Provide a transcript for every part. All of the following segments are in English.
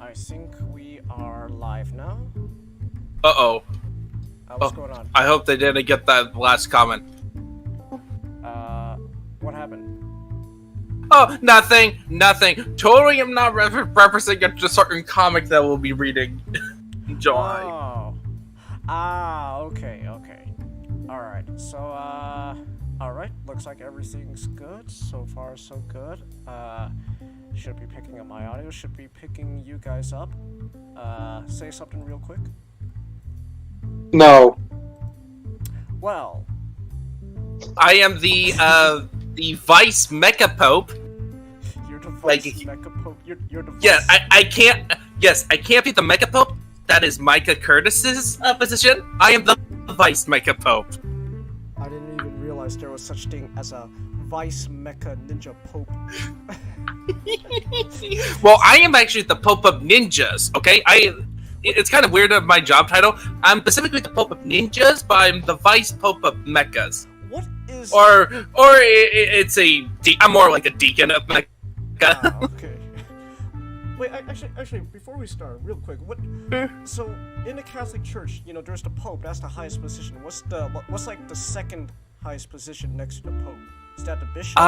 I think we are live now. Uh-oh. What's going on? I hope they didn't get that last comment. What happened? Oh, nothing. Totally am not referencing a certain comic that we'll be reading in July. Oh. Okay. Alright, so, alright, looks like everything's good. So far, so good. Should be picking up my audio, should be picking you guys up. Say something real quick. No. Well. I am the Vice Mecha Pope. You're the Vice Mecha Pope. You're the Vice. Yeah, I can't. Yes, I can't be the Mecha Pope. That is Micah Curtis's position. I am the Vice Mecha Pope. I didn't even realize there was such thing as a Vice Mecha Ninja Pope. Well, I am actually the Pope of Ninjas. Okay, it's kind of weird of my job title. I'm specifically the Pope of Ninjas, but I'm the Vice Pope of Mechas. What is? Or it's I'm more like a deacon of Mecha. Okay. Wait, actually, before we start, real quick, so in the Catholic Church, there's the Pope. That's the highest position. What's like the second highest position next to the Pope? Is that the bishop?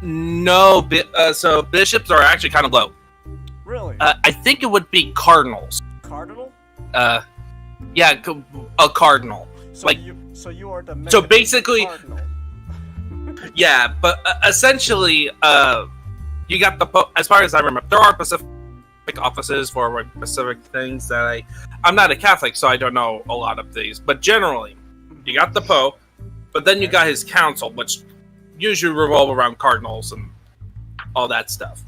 No. So bishops are actually kind of low. Really? I think it would be cardinals. Cardinal? Yeah, a cardinal. So you are the so basically, cardinal. Yeah, but essentially, you got the Pope. As far as I remember, there are specific offices for specific things that I'm not a Catholic, so I don't know a lot of these. But generally, you got the Pope, but then you got his council, which usually revolve around cardinals and all that stuff.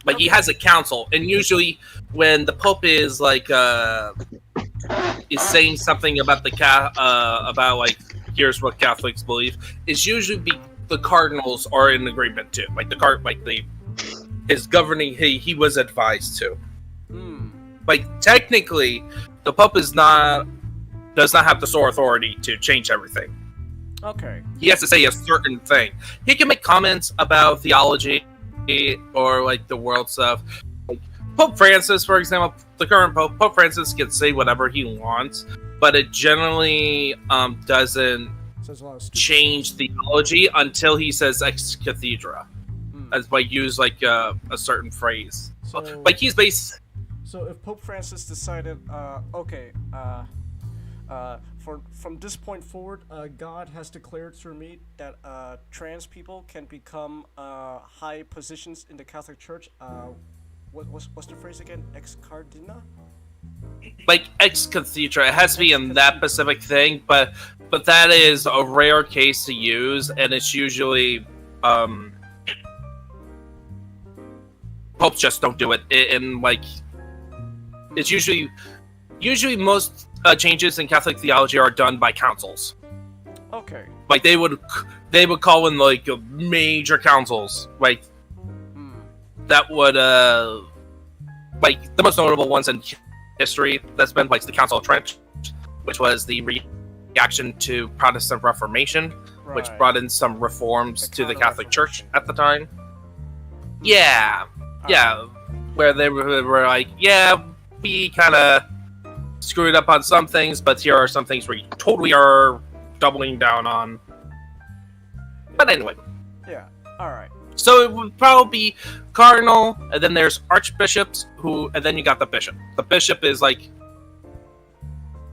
Like he has a council, and usually when the Pope is like is saying something about about like here's what Catholics believe, it's usually the cardinals are in agreement too. Like his governing he was advised to. Like technically, the Pope does not have the sole authority to change everything. Okay. He has to say a certain thing. He can make comments about theology or like the world stuff. Like Pope Francis, for example, the current Pope Francis can say whatever he wants, but it generally doesn't change theology until he says ex cathedra, as by use like a certain phrase. So like he's based. So if Pope Francis decided, from this point forward, God has declared through me that trans people can become high positions in the Catholic Church. What's the phrase again? Ex cardina? Like ex cathedra, it has to be in that specific thing, but that is a rare case to use, and it's usually popes just don't do it. And like it's usually most changes in Catholic theology are done by councils. Okay. Like they would call in like major councils, like that would like the most notable ones in history. That's been like the Council of Trent, which was the reaction to Protestant Reformation, which brought in some reforms to the Catholic Church at the time. Yeah, where they were like, yeah, we kind of screwed up on some things, but here are some things we totally are doubling down on. But anyway. Yeah, alright. So it would probably be cardinal, and then there's archbishops, and then you got the bishop. The bishop is like...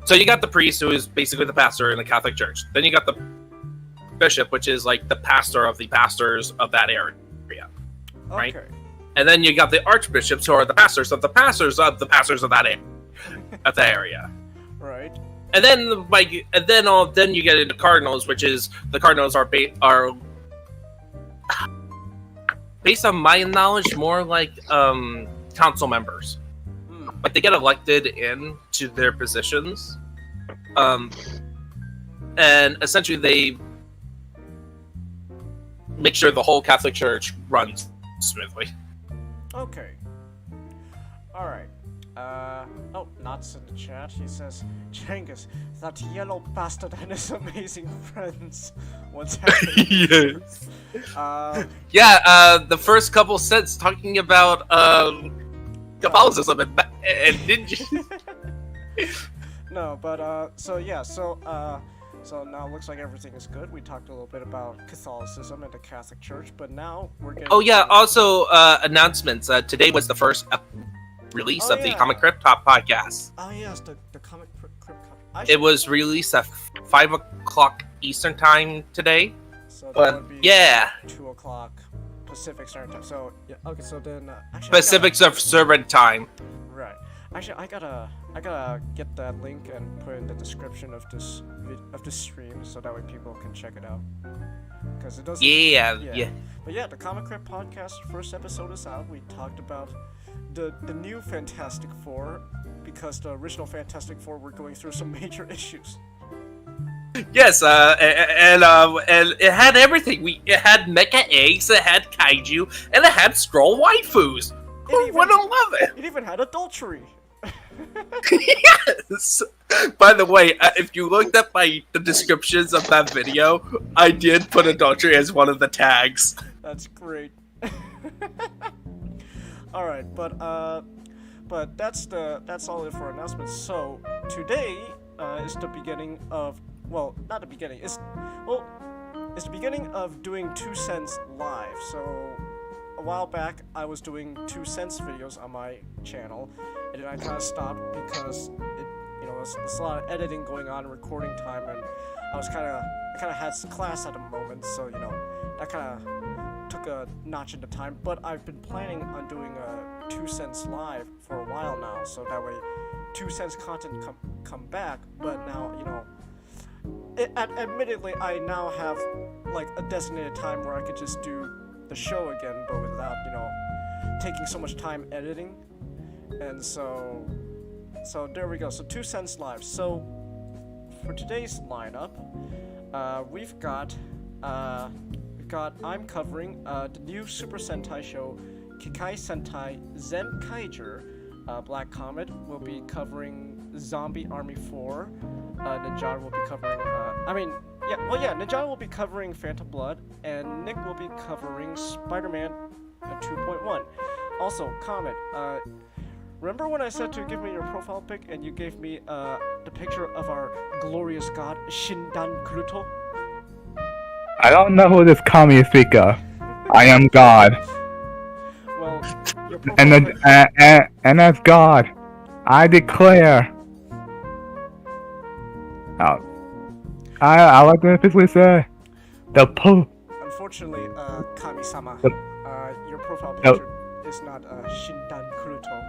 So you got the priest, who is basically the pastor in the Catholic Church. Then you got the bishop, which is like the pastor of the pastors of that area. Right? Okay. And then you got the archbishops, who are the pastors of the pastors of the pastors of that area. At the area, right? And then then you get into cardinals, which is the cardinals are based on my knowledge more like council members. Like they get elected into their positions, and essentially they make sure the whole Catholic Church runs smoothly. Okay. All right. Knots in the chat. He says, Cengiz, that yellow bastard and his amazing friends. What's happening? Yes. The first couple sets talking about Catholicism and didn't you? No, but so yeah, so now it looks like everything is good. We talked a little bit about Catholicism and the Catholic Church, but now we're getting. Oh yeah, also announcements. Today was the first release of the Comic Crypt Top podcast. Oh yes, the Comic Crypt. It was released at 5 o'clock Eastern time today. So that would be 2 o'clock Pacific Standard Time. So yeah, okay. So then actually, Pacific Standard Time. Right. Actually, I gotta get that link and put in the description of this stream so that way people can check it out. Because it doesn't. Yeah. But yeah, the Comic Crypt podcast first episode is out. We talked about the new Fantastic Four because the original Fantastic Four were going through some major issues. Yes, and it had everything. It had mecha eggs, it had kaiju, and it had scroll waifus. Who wouldn't love it? It even had adultery. Yes. By the way, if you looked at the descriptions of that video, I did put adultery as one of the tags. That's great. All right, but that's all it for announcements. So today is the beginning of not the beginning. It's the beginning of doing 2 cents live. So a while back I was doing 2 cents videos on my channel, and then I kind of stopped because there's a lot of editing going on, recording time, and I kind of had class at the moment, so that kind of took a notch into time. But I've been planning on doing a 2 cents live for a while now, so that way 2 cents content come back. But now admittedly I now have like a designated time where I could just do the show again, but without taking so much time editing. And so there we go. So 2 cents live. So for today's lineup, we've got I'm covering the new Super Sentai show Kikai Sentai Zen Kaiger. Black Comet will be covering Zombie Army 4. Ninja will be covering Ninja will be covering Phantom Blood, and Nick will be covering Spider-Man 2.1. Also, Comet, remember when I said to give me your profile pic and you gave me the picture of our glorious god Shindan Kuruto? I don't know who this kami speak of. I am God. Well, your profile and as God, I declare. I like to officially say the Pope. Unfortunately, Kami-sama, your profile picture is not Shindan Kuruto.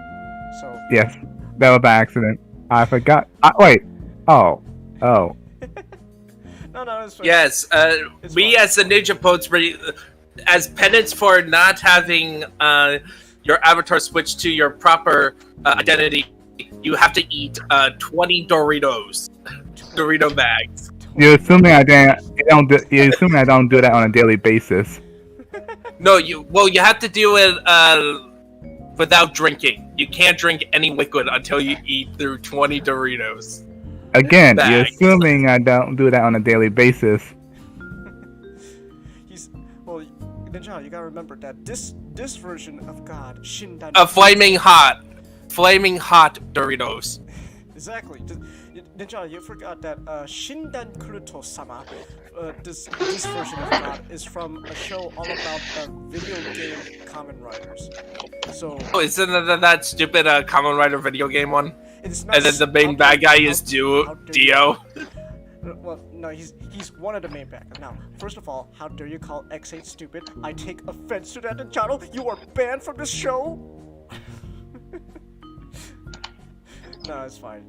So yes, that was by accident. I forgot. Wait. Oh. No, it's fine. Yes, we fine. as the Ninja Poets, as penance for not having your avatar switch to your proper identity, you have to eat 20 Doritos. Dorito bags. You're assuming I don't do that on a daily basis. No, you have to do it without drinking. You can't drink any liquid until you eat through 20 Doritos. Again, bags. You're assuming I don't do that on a daily basis. Ninja, you gotta remember that this version of God, Shindan. Flaming hot Doritos. Exactly. Ninja, you forgot that Shindan Kuruto-sama, this version of God, is from a show all about video game Kamen Riders. So. Oh, isn't that stupid Kamen Rider video game one? It's not. And then the main bad guy is Dio. Well, no, he's one of the main bad guys. Now, first of all, how dare you call X8 stupid? I take offense to that, Ninja. You are banned from this show. No, it's fine.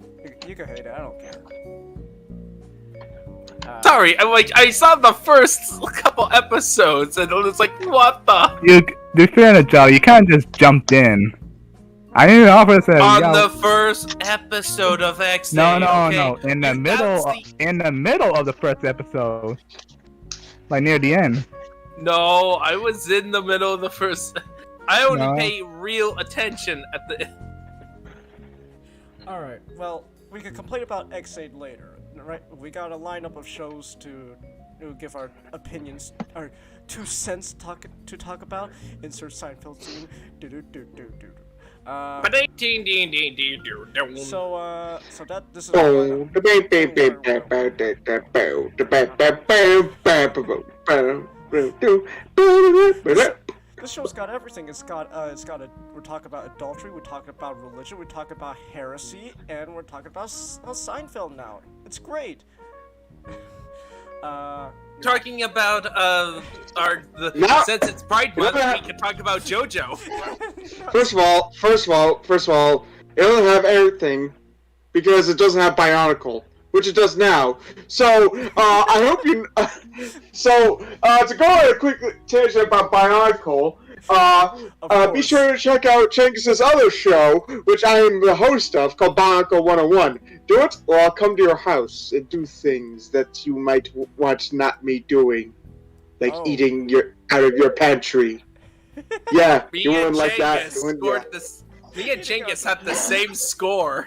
You can hate it. I don't care. Sorry, I saw the first couple episodes and it was like, what the? You're doing a job. You can't just jumped in. I didn't offer to say. On the first episode of X. No. Okay? In the middle of the first episode, like near the end. No, I was in the middle of the first. I only pay real attention at the. Alright, well, we could complain about X8 later, right? We got a lineup of shows to give our opinions, our 2 cents to talk about. Insert Seinfeld scene. So that this is Oh, this show's got everything. It's got we're talking about adultery, we're talking about religion, we're talking about heresy, and we're talking about Seinfeld now. It's great. Talking about since it's Pride Month, we can talk about JoJo. First of all, it doesn't have everything because it doesn't have Bionicle, which it does now. So I hope you. To go on a quick tangent about Bionicle, be sure to check out Chengis' other show, which I am the host of, called Bionicle 101. Do it, or I'll come to your house and do things that you might want not me doing, like eating out of your pantry. Yeah, me doing and like that. Me and Chengis had the same score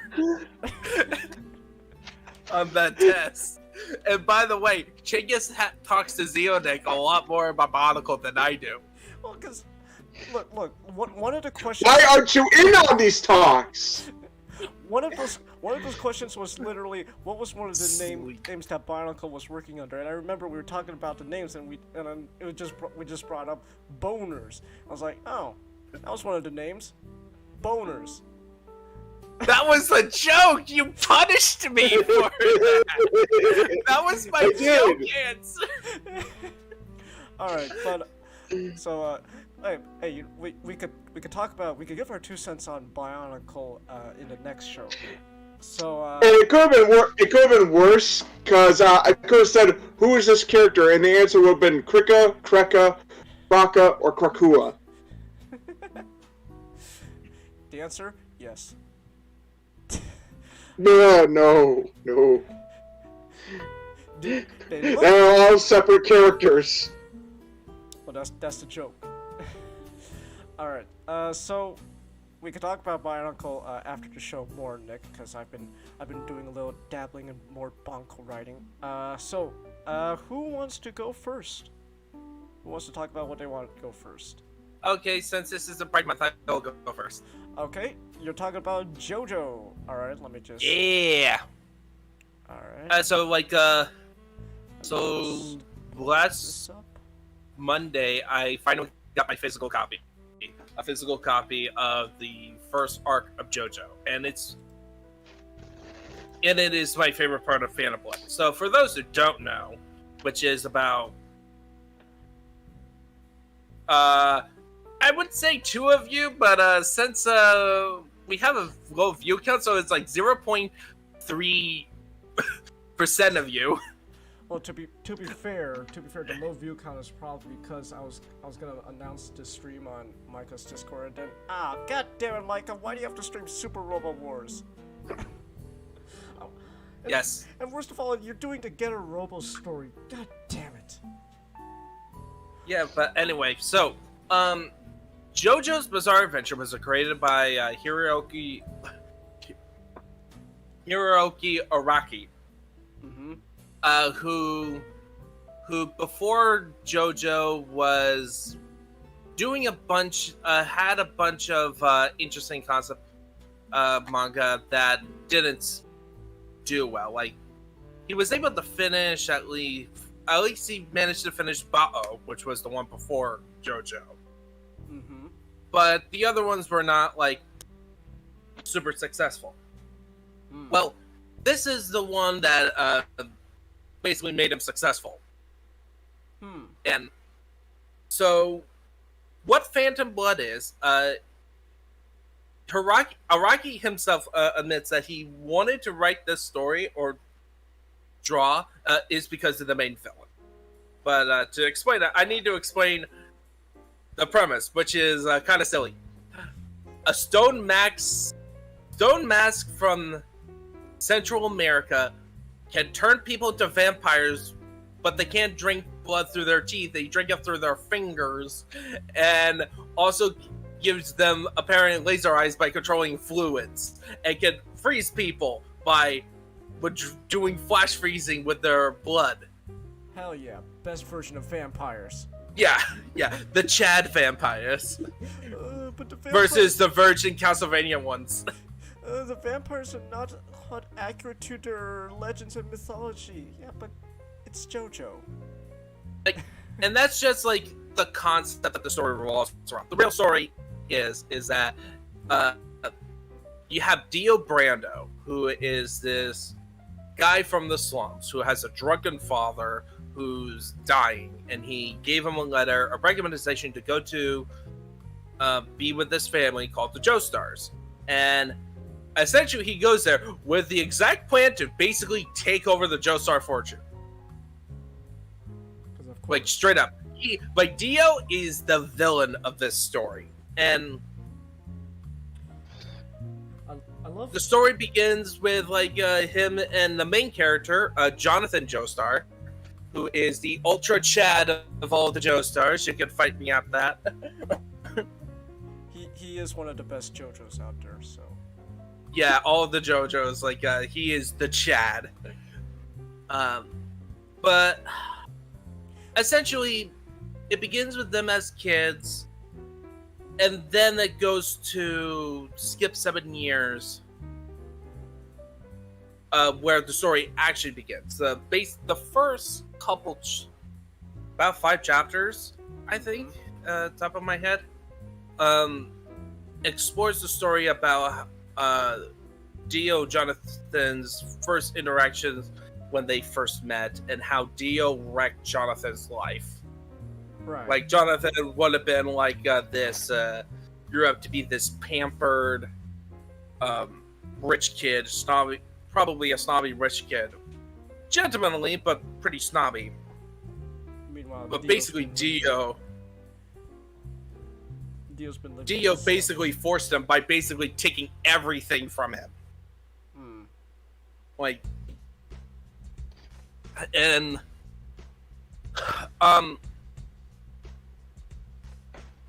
on that test. And by the way, Chengis talks to Xeonic a lot more about Bionicle than I do. Well, because look, one of the questions. Why aren't you in on these talks? One of those questions was literally, what was one of the names that Bionicle was working under? And I remember we were talking about the names, and we just brought up boners. I was like, oh, that was one of the names, boners. That was a joke. You punished me for that. That was my joke answer. All right, but so hey, we could talk about, we could give our 2 cents on Bionicle in the next show. So and it could have been worse, because I could have said, who is this character, and the answer would have been Krika, Kreka, Baka, or Krakua. The answer, yes. No. They're all separate characters. Well, that's the joke. All right. So we could talk about Bionicle after the show more, Nick, because I've been doing a little dabbling in more Bionicle writing. So who wants to go first? Who wants to talk about what they want to go first? Okay, since this is a Pride Month, I'll go first. Okay, you're talking about JoJo. All right, let me just. Yeah. All right. So last Monday, I finally got my physical copy. A physical copy of the first arc of JoJo, and it is my favorite part of Phantom Blood. So for those who don't know, which is about I would say 2 of you, but since we have a low view count, so it's like 0.3% of you. Well, to be fair, the low view count is probably because I was gonna announce the stream on Micah's Discord, and then god damn it, Micah, why do you have to stream Super Robo Wars? Yes. And worst of all, you're doing the Get a Robo story. God damn it. Yeah, but anyway, so JoJo's Bizarre Adventure was created by Hiroki Araki. Mm-hmm. Who before JoJo was doing had a bunch of interesting concept manga that didn't do well. Like, he was able to finish at least he managed to finish Bao, which was the one before JoJo. Mm-hmm. But the other ones were not, like, super successful. Mm. Well, this is the one that basically made him successful. And so, what Phantom Blood is, Araki himself admits that he wanted to write this story or draw is because of the main villain. But to explain that, I need to explain the premise, which is kind of silly. A stone mask from Central America can turn people into vampires, but they can't drink blood through their teeth. They drink it through their fingers, and also gives them apparent laser eyes by controlling fluids, and can freeze people by doing flash freezing with their blood. Hell yeah, best version of vampires. Yeah, the Chad vampires. But the versus the Virgin Castlevania ones. the vampires are not accurate to their legends and mythology. Yeah, but it's JoJo. Like, and that's just like the concept that the story revolves around. The real story is that you have Dio Brando, who is this guy from the slums who has a drunken father who's dying, and he gave him a recommendation to go to be with this family called the Joestars. And essentially he goes there with the exact plan to basically take over the Joestar fortune. Like, straight up. Dio is the villain of this story. And I love the story begins with him and the main character, Jonathan Joestar, who is the ultra Chad of all the Joestars. You can fight me at that. He is one of the best JoJos out there, so. Yeah, all of the JoJos, he is the Chad. But essentially, it begins with them as kids, and then it goes to skip 7 years, where the story actually begins. The first couple, about 5 chapters, I think, top of my head, explores the story about Dio Jonathan's first interactions when they first met, and how Dio wrecked Jonathan's life. Right. Like, Jonathan would have been this, grew up to be this pampered, rich kid, snobby, probably a snobby rich kid. Gentlemanly, but pretty snobby. Meanwhile, But basically, Dio basically forced him by basically taking everything from him. And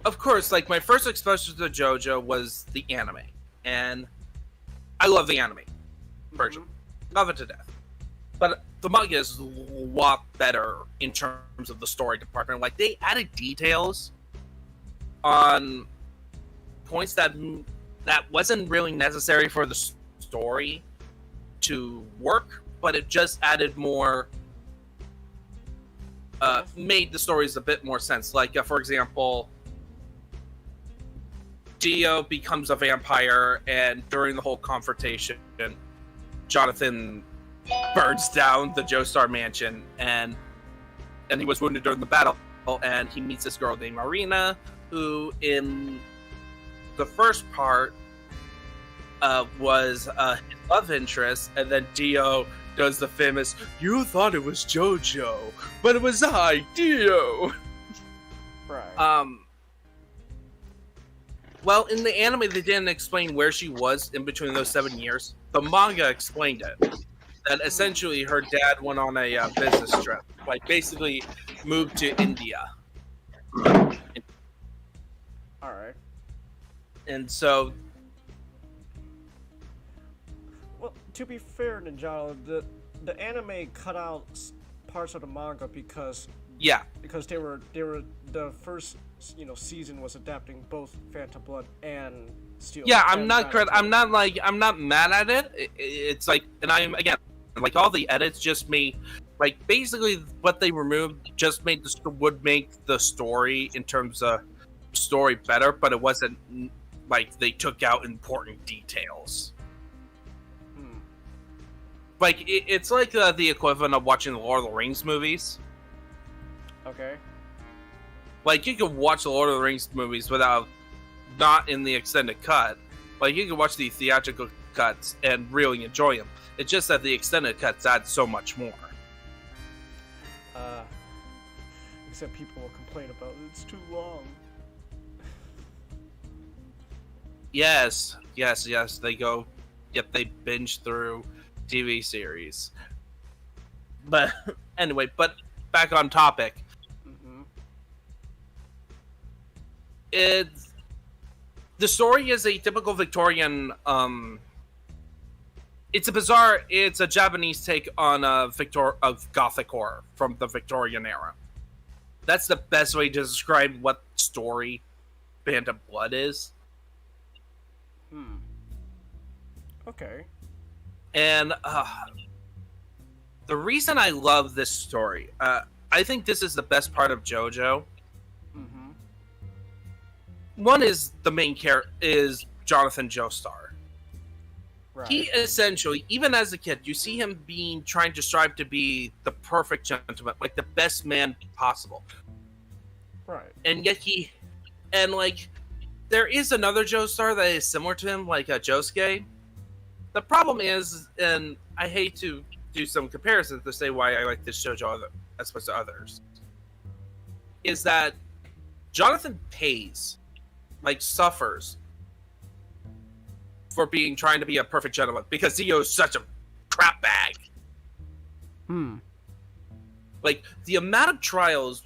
of course, my first exposure to JoJo was the anime, and I love the anime version. Love it to death. But the manga is a lot better in terms of the story department. They added details on points that wasn't really necessary for the story to work, but it just added more, made the stories a bit more sense. For example, Dio becomes a vampire, and during the whole confrontation, Jonathan burns down the Joestar mansion, and he was wounded during the battle, and he meets this girl named Marina, who in the first part was his love interest, and then Dio does the famous, "You thought it was JoJo, but it was I, Dio." Right. Well, in the anime, they didn't explain where she was in between those 7 years. The manga explained it. That essentially her dad went on a business trip. Basically moved to India. Alright. And so... Well, to be fair, Ninjala, the anime cut out parts of the manga because... Yeah. Because they were the first season was adapting both Phantom Blood and Steel. Yeah, I'm not mad at it. It's and I'm again, all the edits just made basically what they removed just would make the story in terms of story better, but it wasn't they took out important details. It's the equivalent of watching the Lord of the Rings movies. Okay. You can watch the Lord of the Rings movies not in the extended cut. You can watch the theatrical cuts and really enjoy them. It's just that the extended cuts add so much more. Except people will complain about it. It's too long. Yes. They go. Yep, they binge through TV series. But anyway, back on topic. The story is a typical Victorian. It's a Japanese take on of Gothic horror from the Victorian era. That's the best way to describe what story Phantom Blood is. Hmm. Okay. And the reason I love this story, I think this is the best part of JoJo. Mm-hmm. One is the main character is Jonathan Joestar. Right. He essentially, even as a kid, you see him trying to strive to be the perfect gentleman, like the best man possible. Right. And yet there is another Joestar that is similar to him, like Josuke. The problem is, and I hate to do some comparisons to say why I like this JoJo as opposed to others, is that Jonathan suffers for trying to be a perfect gentleman because Dio is such a crap bag. Hmm. Like the amount of trials,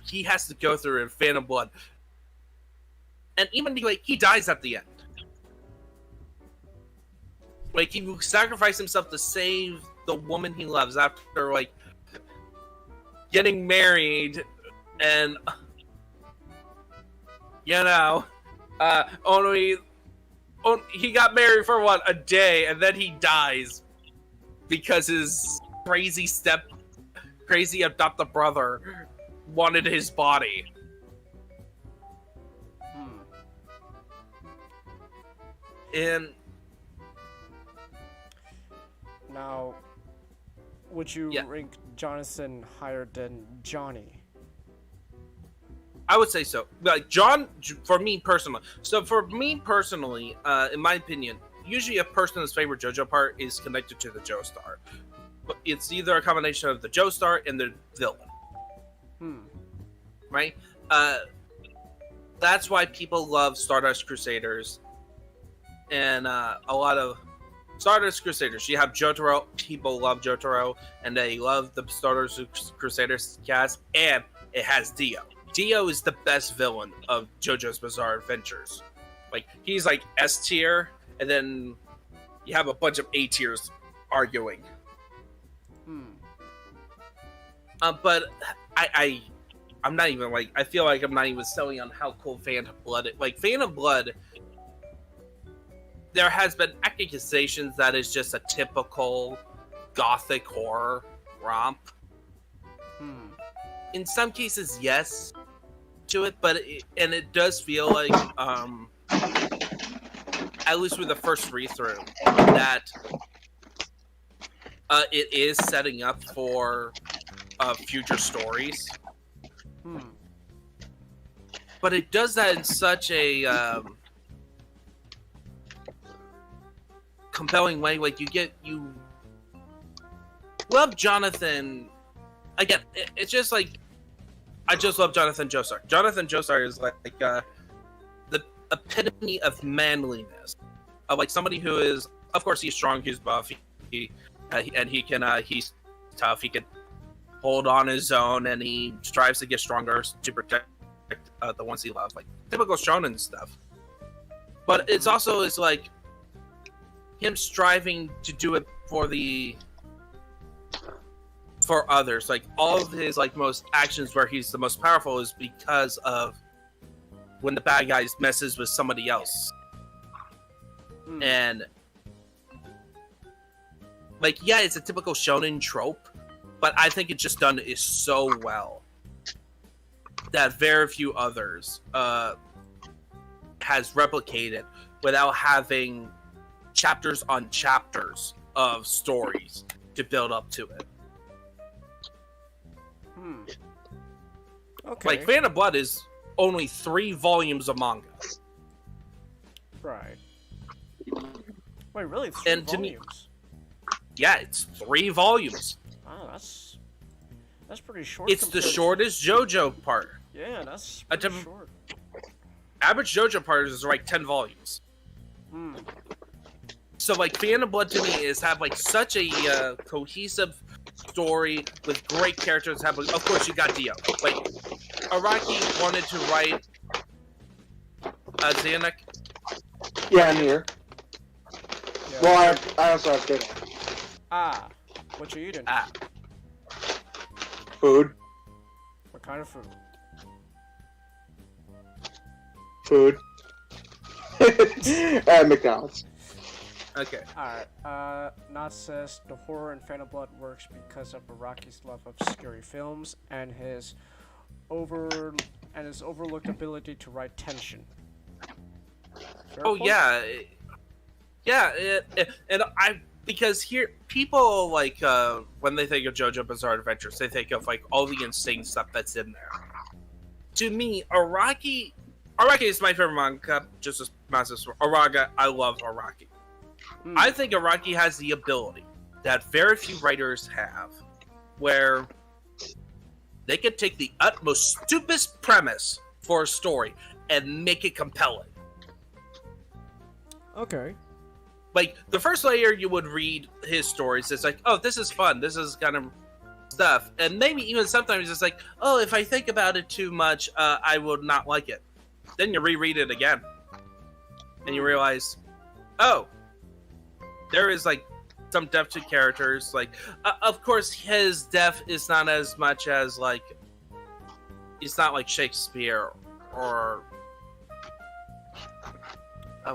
he has to go through in Phantom Blood, and even he dies at the end. Like he sacrificed himself to save the woman he loves after getting married, and he got married for a day, and then he dies because his crazy adopted brother wanted his body. Hmm. And Now, would you Yeah. rank Jonathan higher than Johnny? I would say so. Like for me personally. So for me personally, in my opinion, usually a person's favorite JoJo part is connected to the Joestar. But it's either a combination of the Joestar and the villain. Hmm. Right? That's why people love Stardust Crusaders. And a lot of Stardust Crusaders. You have Jotaro. People love Jotaro. And they love the Stardust Crusaders cast. And it has Dio. Dio is the best villain of JoJo's Bizarre Adventures. Like, he's like S tier, and then you have a bunch of A tiers arguing. But I'm not even I feel like I'm not even selling on how cool Phantom Blood is. Like, Phantom Blood, there has been accusations that it's just a typical gothic horror romp. In some cases, yes, to it, but it does feel like, at least with the first read-through, that it is setting up for future stories. But it does that in such a compelling way. Like, you love Jonathan. Again, it's just like, I just love Jonathan Joestar. Jonathan Joestar is like the epitome of manliness, of like somebody who is, of course, he's strong, he's buff, he's tough, he can hold on his own, and he strives to get stronger to protect the ones he loves, like typical shonen stuff. But it's also like him striving to do it for others. Like, all of his most actions where he's the most powerful is because of when the bad guy messes with somebody else. And yeah, it's a typical shonen trope, but I think it's just done is so well that very few others has replicated without having chapters on chapters of stories to build up to it. Okay. Like, Phantom Blood is only 3 volumes of manga. Right. Wait, really? 3 And to me- volumes? Yeah, it's 3 volumes. Oh, that's pretty short. It's the compared to- shortest JoJo part. Yeah, that's A pretty typ- short. Average JoJo part is 10 volumes. So Phantom Blood to me is have such a cohesive story with great characters. Of course, you got Dio. Araki wanted to write Xanac. Yeah, I'm here. Yeah. Well, I also have dinner. Ah, what you eating? Food. What kind of food? Food. At McDonald's. Okay. Alright, Not says the horror in Phantom Blood works because of Araki's love of scary films and his overlooked ability to write tension. Fair Oh point? yeah, and because here people like when they think of JoJo Bizarre Adventures, they think of like all the insane stuff that's in there. To me, Araki is my favorite manga. Just as massive Araga, I love Araki. I think Araki has the ability that very few writers have, where they can take the utmost stupidest premise for a story and make it compelling. Okay. Like, the first layer you would read his stories, it's like, oh, this is fun, this is kind of stuff. And maybe even sometimes it's like, oh, if I think about it too much, I would not like it. Then you reread it again. And you realize, oh, there is, like, some depth to characters. Like, of course, his depth is not as much as, like, it's not like Shakespeare or...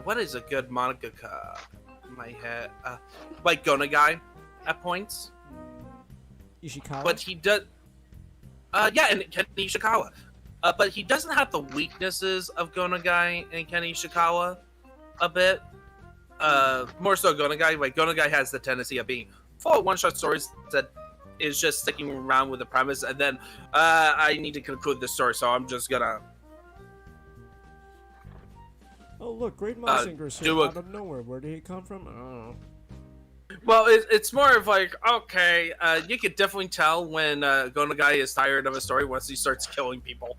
what is a good mangaka? In my head, like Gonagai at points. Ishikawa? But he does. Yeah, and Ken Ishikawa. But he doesn't have the weaknesses of Gonagai and Ken Ishikawa a bit. More so Gonagai. Like, Gonagai has the tendency of being full of one-shot stories that is just sticking around with the premise, and then I need to conclude this story, so I'm just gonna. Oh look, Great Mazinger's here do a- out of nowhere. Where did he come from? I don't know. Well, it's more of like, okay, you could definitely tell when Gonagai is tired of a story once he starts killing people.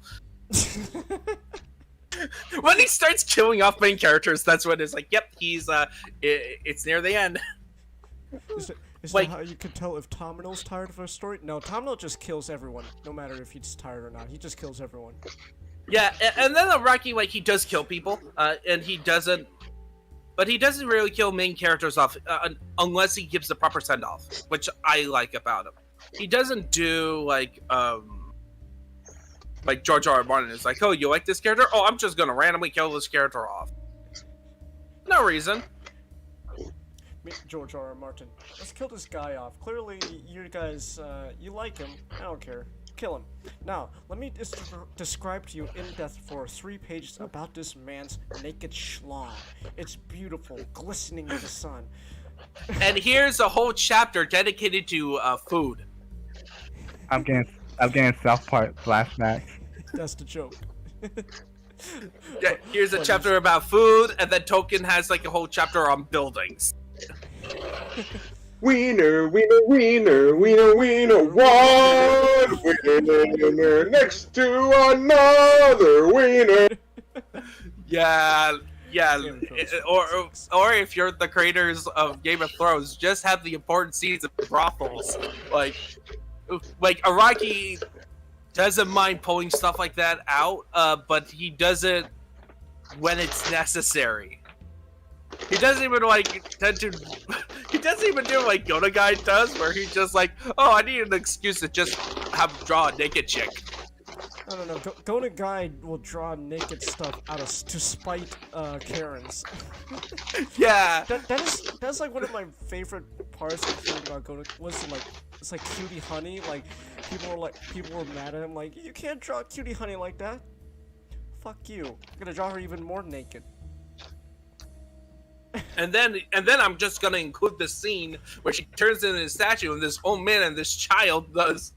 When he starts killing off main characters, that's when it's like, yep, he's it's near the end. Is Like- that how you can tell if Tomino's tired of a story? No, Tomino just kills everyone, no matter if he's tired or not. He just kills everyone. Yeah, and then Araki, like, he does kill people, and he doesn't, but he doesn't really kill main characters off unless he gives the proper send off, which I like about him. He doesn't do like George R. R. Martin is like, oh, you like this character? Oh, I'm just gonna randomly kill this character off. No reason. Meet George R. R. Martin. Let's kill this guy off. Clearly, you guys, you like him. I don't care. Kill him. Now, let me describe to you in depth for 3 pages about this man's naked schlong. It's beautiful, glistening in the sun. And here's a whole chapter dedicated to food. I'm getting South Park flashbacks. That's the joke. Yeah, here's a chapter about food, and then Token has like a whole chapter on buildings. Wiener, wiener, wiener, wiener, wiener, one wiener next to another wiener. Yeah, Game of Thrones. or if you're the creators of Game of Thrones, just have the important scenes of brothels. Like Araki doesn't mind pulling stuff like that out, but he does it when it's necessary. He doesn't even he doesn't even do like Gonagai does, where he just like, oh, I need an excuse to just have him draw a naked chick. I don't know. Gonagai will draw naked stuff out of to spite Karens. Yeah. That's like one of my favorite parts of hearing about Gonagai was like it's like Cutie Honey. Like people were mad at him. Like, you can't draw Cutie Honey like that. Fuck you. I'm gonna draw her even more naked. And then I'm just gonna include the scene where she turns into a statue, and this old man and this child does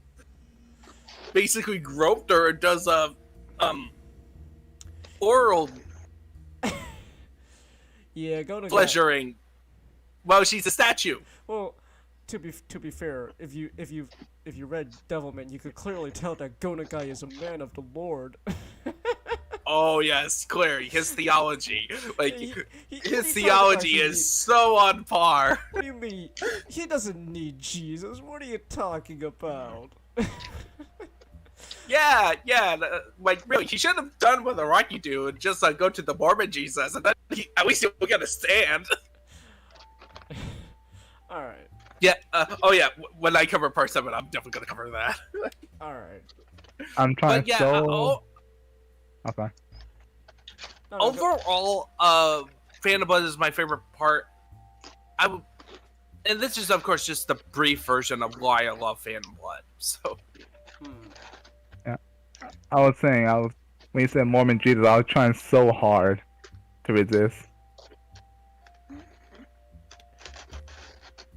basically groped her and does oral Yeah, Gonagai. pleasuring. Well, she's a statue. Well, to be fair, if you read Devilman, you could clearly tell that Gonagai is a man of the Lord. Oh yes, clearly his theology, like He- his he theology talked about is so on par. What do you mean? He doesn't need Jesus. What are you talking about? Yeah, like really, he should have done what the Rocky do and just go to the Mormon Jesus, and then at least he'll get a stand. All right, Yeah. Oh yeah. When I cover part 7, I'm definitely gonna cover that. all right. I'm trying But yeah. so. Okay. No, no, go- overall, Phantom Blood is my favorite part. I would, and this is of course just the brief version of why I love Phantom Blood. So I was saying, when you said Mormon Jesus, I was trying so hard to resist.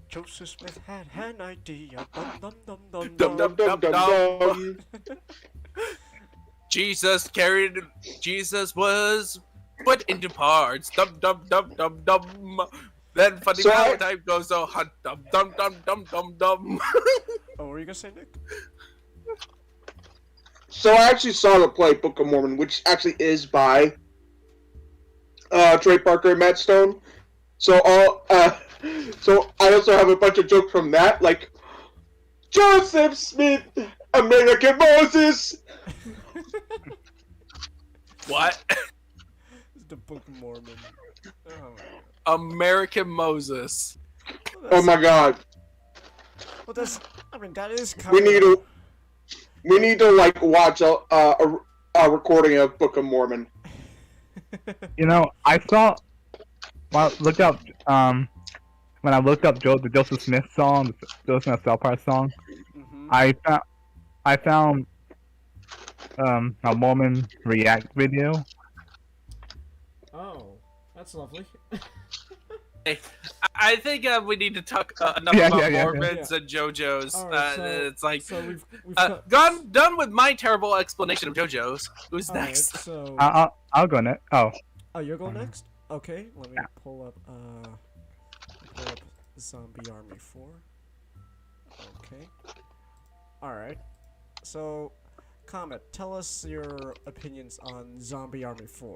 Joseph Smith had an idea. Dum dum dum Dum, dum dum, dum. Dum, Jesus was put into parts. Dum dum dum dum dum. Then funny So how I- time goes so hot. Dum dum dum dum dum dum. Oh, what were you gonna say, Nick? So I actually saw the play Book of Mormon, which actually is by Trey Parker and Matt Stone. So so I also have a bunch of jokes from that, like Joseph Smith, American Moses. What? It's the Book of Mormon. Oh, my God. American Moses. Well, Oh my God, Well, that's. I mean, that is kind we need to like watch a recording of Book of Mormon. You know, I saw. Well, when I looked up the Joseph Smith song, the Joseph Smith South Park song, Mm-hmm. I found a Mormon React video. Oh, that's lovely. I think we need to talk enough Yeah, about yeah. Mormons and JoJo's. Alright, so- It's like So we've done with my terrible explanation of JoJo's. Who's Alright, next? so I'll go next. Oh, you're going next. Okay, let me pull up Zombie Army 4. Okay. All right. So, Comet, tell us your opinions on Zombie Army 4.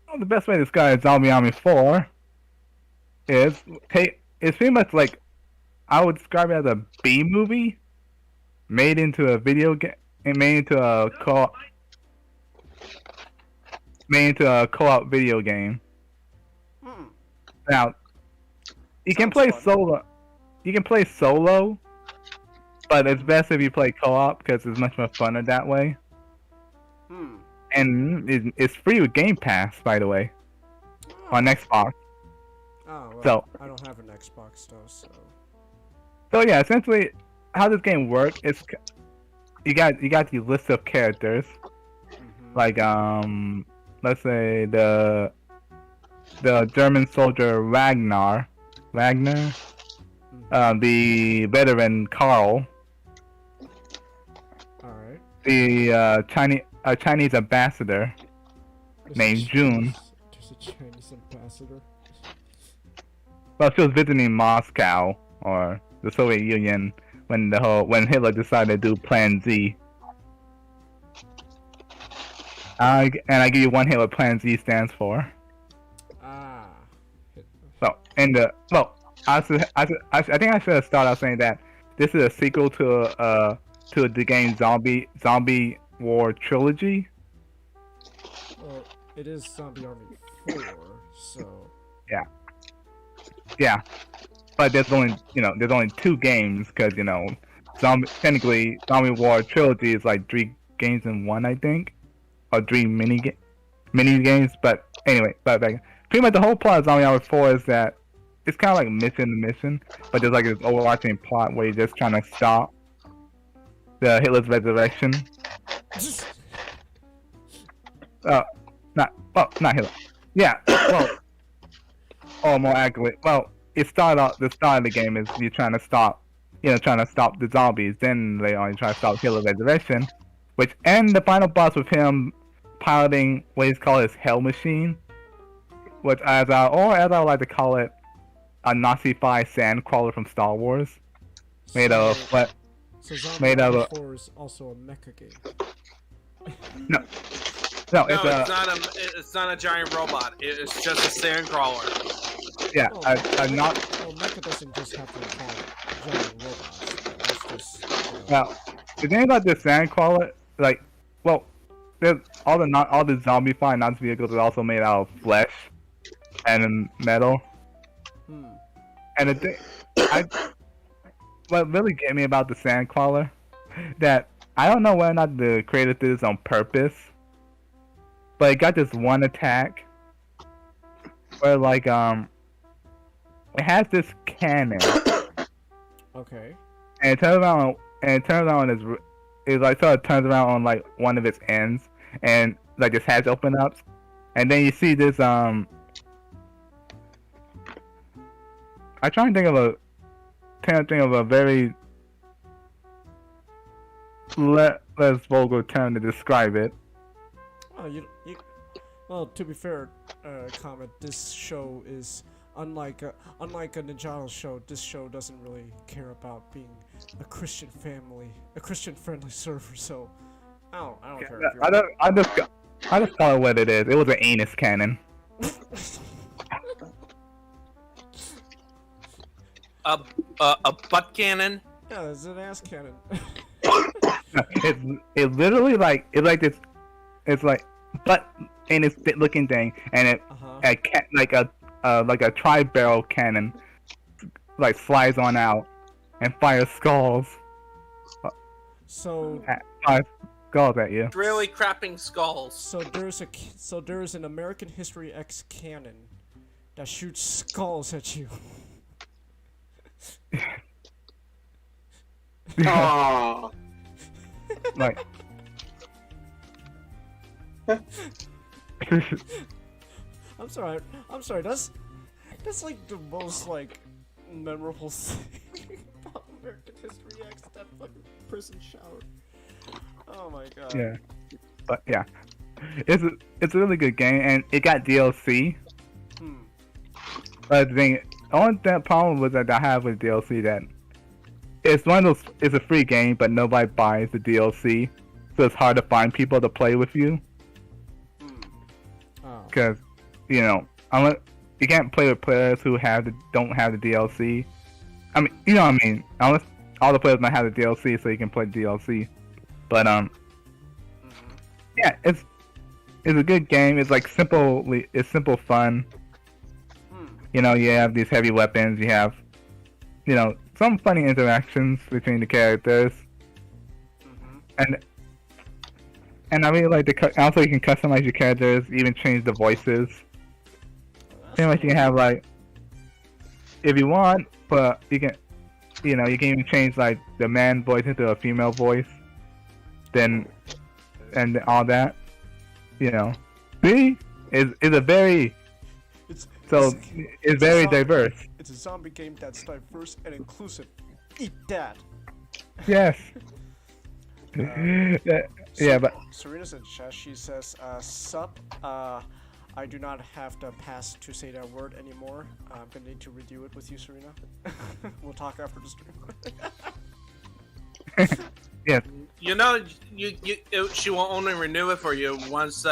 well, the best way to describe Zombie Army 4 is it's pretty much like I would describe it as a B movie made into a video game, made into a co-op video game. Hmm. Now, you can Sounds play fun. solo. You can play solo, but it's best if you play co-op because it's much more funner that way. Hmm. And it's free with Game Pass, by the way, on Xbox. Oh, well, So- I don't have an Xbox though, so. So yeah, essentially, how this game works is you got the list of characters, Mhm. like let's say the German soldier Ragnar, Mhm. the veteran Carl, All right. the Chinese ambassador named June. There's a Chinese ambassador. Well, she was visiting Moscow or the Soviet Union when Hitler decided to do Plan Z. And I give you one hint what Plan Z stands for. Ah. So, I think I should have started out saying that this is a sequel to the game Zombie War Trilogy. Well, it is Zombie Army 4, so. Yeah, but there's only two games because technically Zombie War Trilogy is like 3 games in one, I think, or 3 mini games. But anyway, pretty much the whole plot of Zombie Army 4 is that it's kind of like mission to mission, but there's like this overarching plot where you're just trying to stop the Hitler's resurrection. Not Hitler. Yeah, well, or more accurately, well, the start of the game is you're trying to stop the zombies. Then they only try to stop Hitler's resurrection, which end the final boss with him piloting what he's called his Hell Machine, which as I would like to call it, a Nazi-fied sandcrawler from Star Wars, made of what? So Zombie Made out Army of 4 is also a mecha game. No, No, it's it's not a giant robot. It's just a sand crawler. yeah, Oh, a not. Well, mecha doesn't just have to be called giant robots. That's just. Now, the thing about this sandcrawler, like, well, there's all the zombie-fied Nazi vehicles are also made out of flesh and metal. Hmm. And the thing, what really get me about the sandcrawler, that I don't know whether or not the creator did this on purpose, but it got this one attack where like it has this cannon Okay. and it turns around on it like sort of turns around on like one of its ends and like this hatch open up and then you see this I try and think of a very less vulgar term to describe it. Well, well, to be fair, Comet, this show is unlike a Ninjago show. This show doesn't really care about being a Christian friendly server. So, I don't care. If you're I just call it what it is. It was an anus cannon. A butt cannon. Yeah, it's an ass cannon. It's literally like it's like butt anus looking thing, and it like a tri-barrel cannon like flies on out and fires skulls. So Fires skulls at you. Really crapping skulls. So there's an American History X cannon that shoots skulls at you. Aww. Like I'm sorry. That's like the most like memorable thing about American History X. That fucking prison shower. Oh my god. yeah, but yeah, it's a really good game, and it got DLC. But the thing, only that problem was that I have with DLC that it's one of those. It's a free game, but nobody buys the DLC, so it's hard to find people to play with you. Oh. Because unless you can't play with players who don't have the DLC. I mean, you know what I mean. Unless all the players might have the DLC, so you can play DLC. But yeah, it's a good game. It's like simple fun. You have these heavy weapons. You have, some funny interactions between the characters. And I really like also you can customize your characters, even change the voices. Pretty much you can have like, if you want, but you can even change like the man voice into a female voice. And all that. See, is a very it's very diverse. It's a zombie game that's diverse and inclusive. Eat that. Yes. Yeah, but Serena's in chat. She says, "Sup. I do not have the pass to say that word anymore. I'm gonna need to review it with you, Serena. We'll talk after the stream." yeah. She will only renew it for you once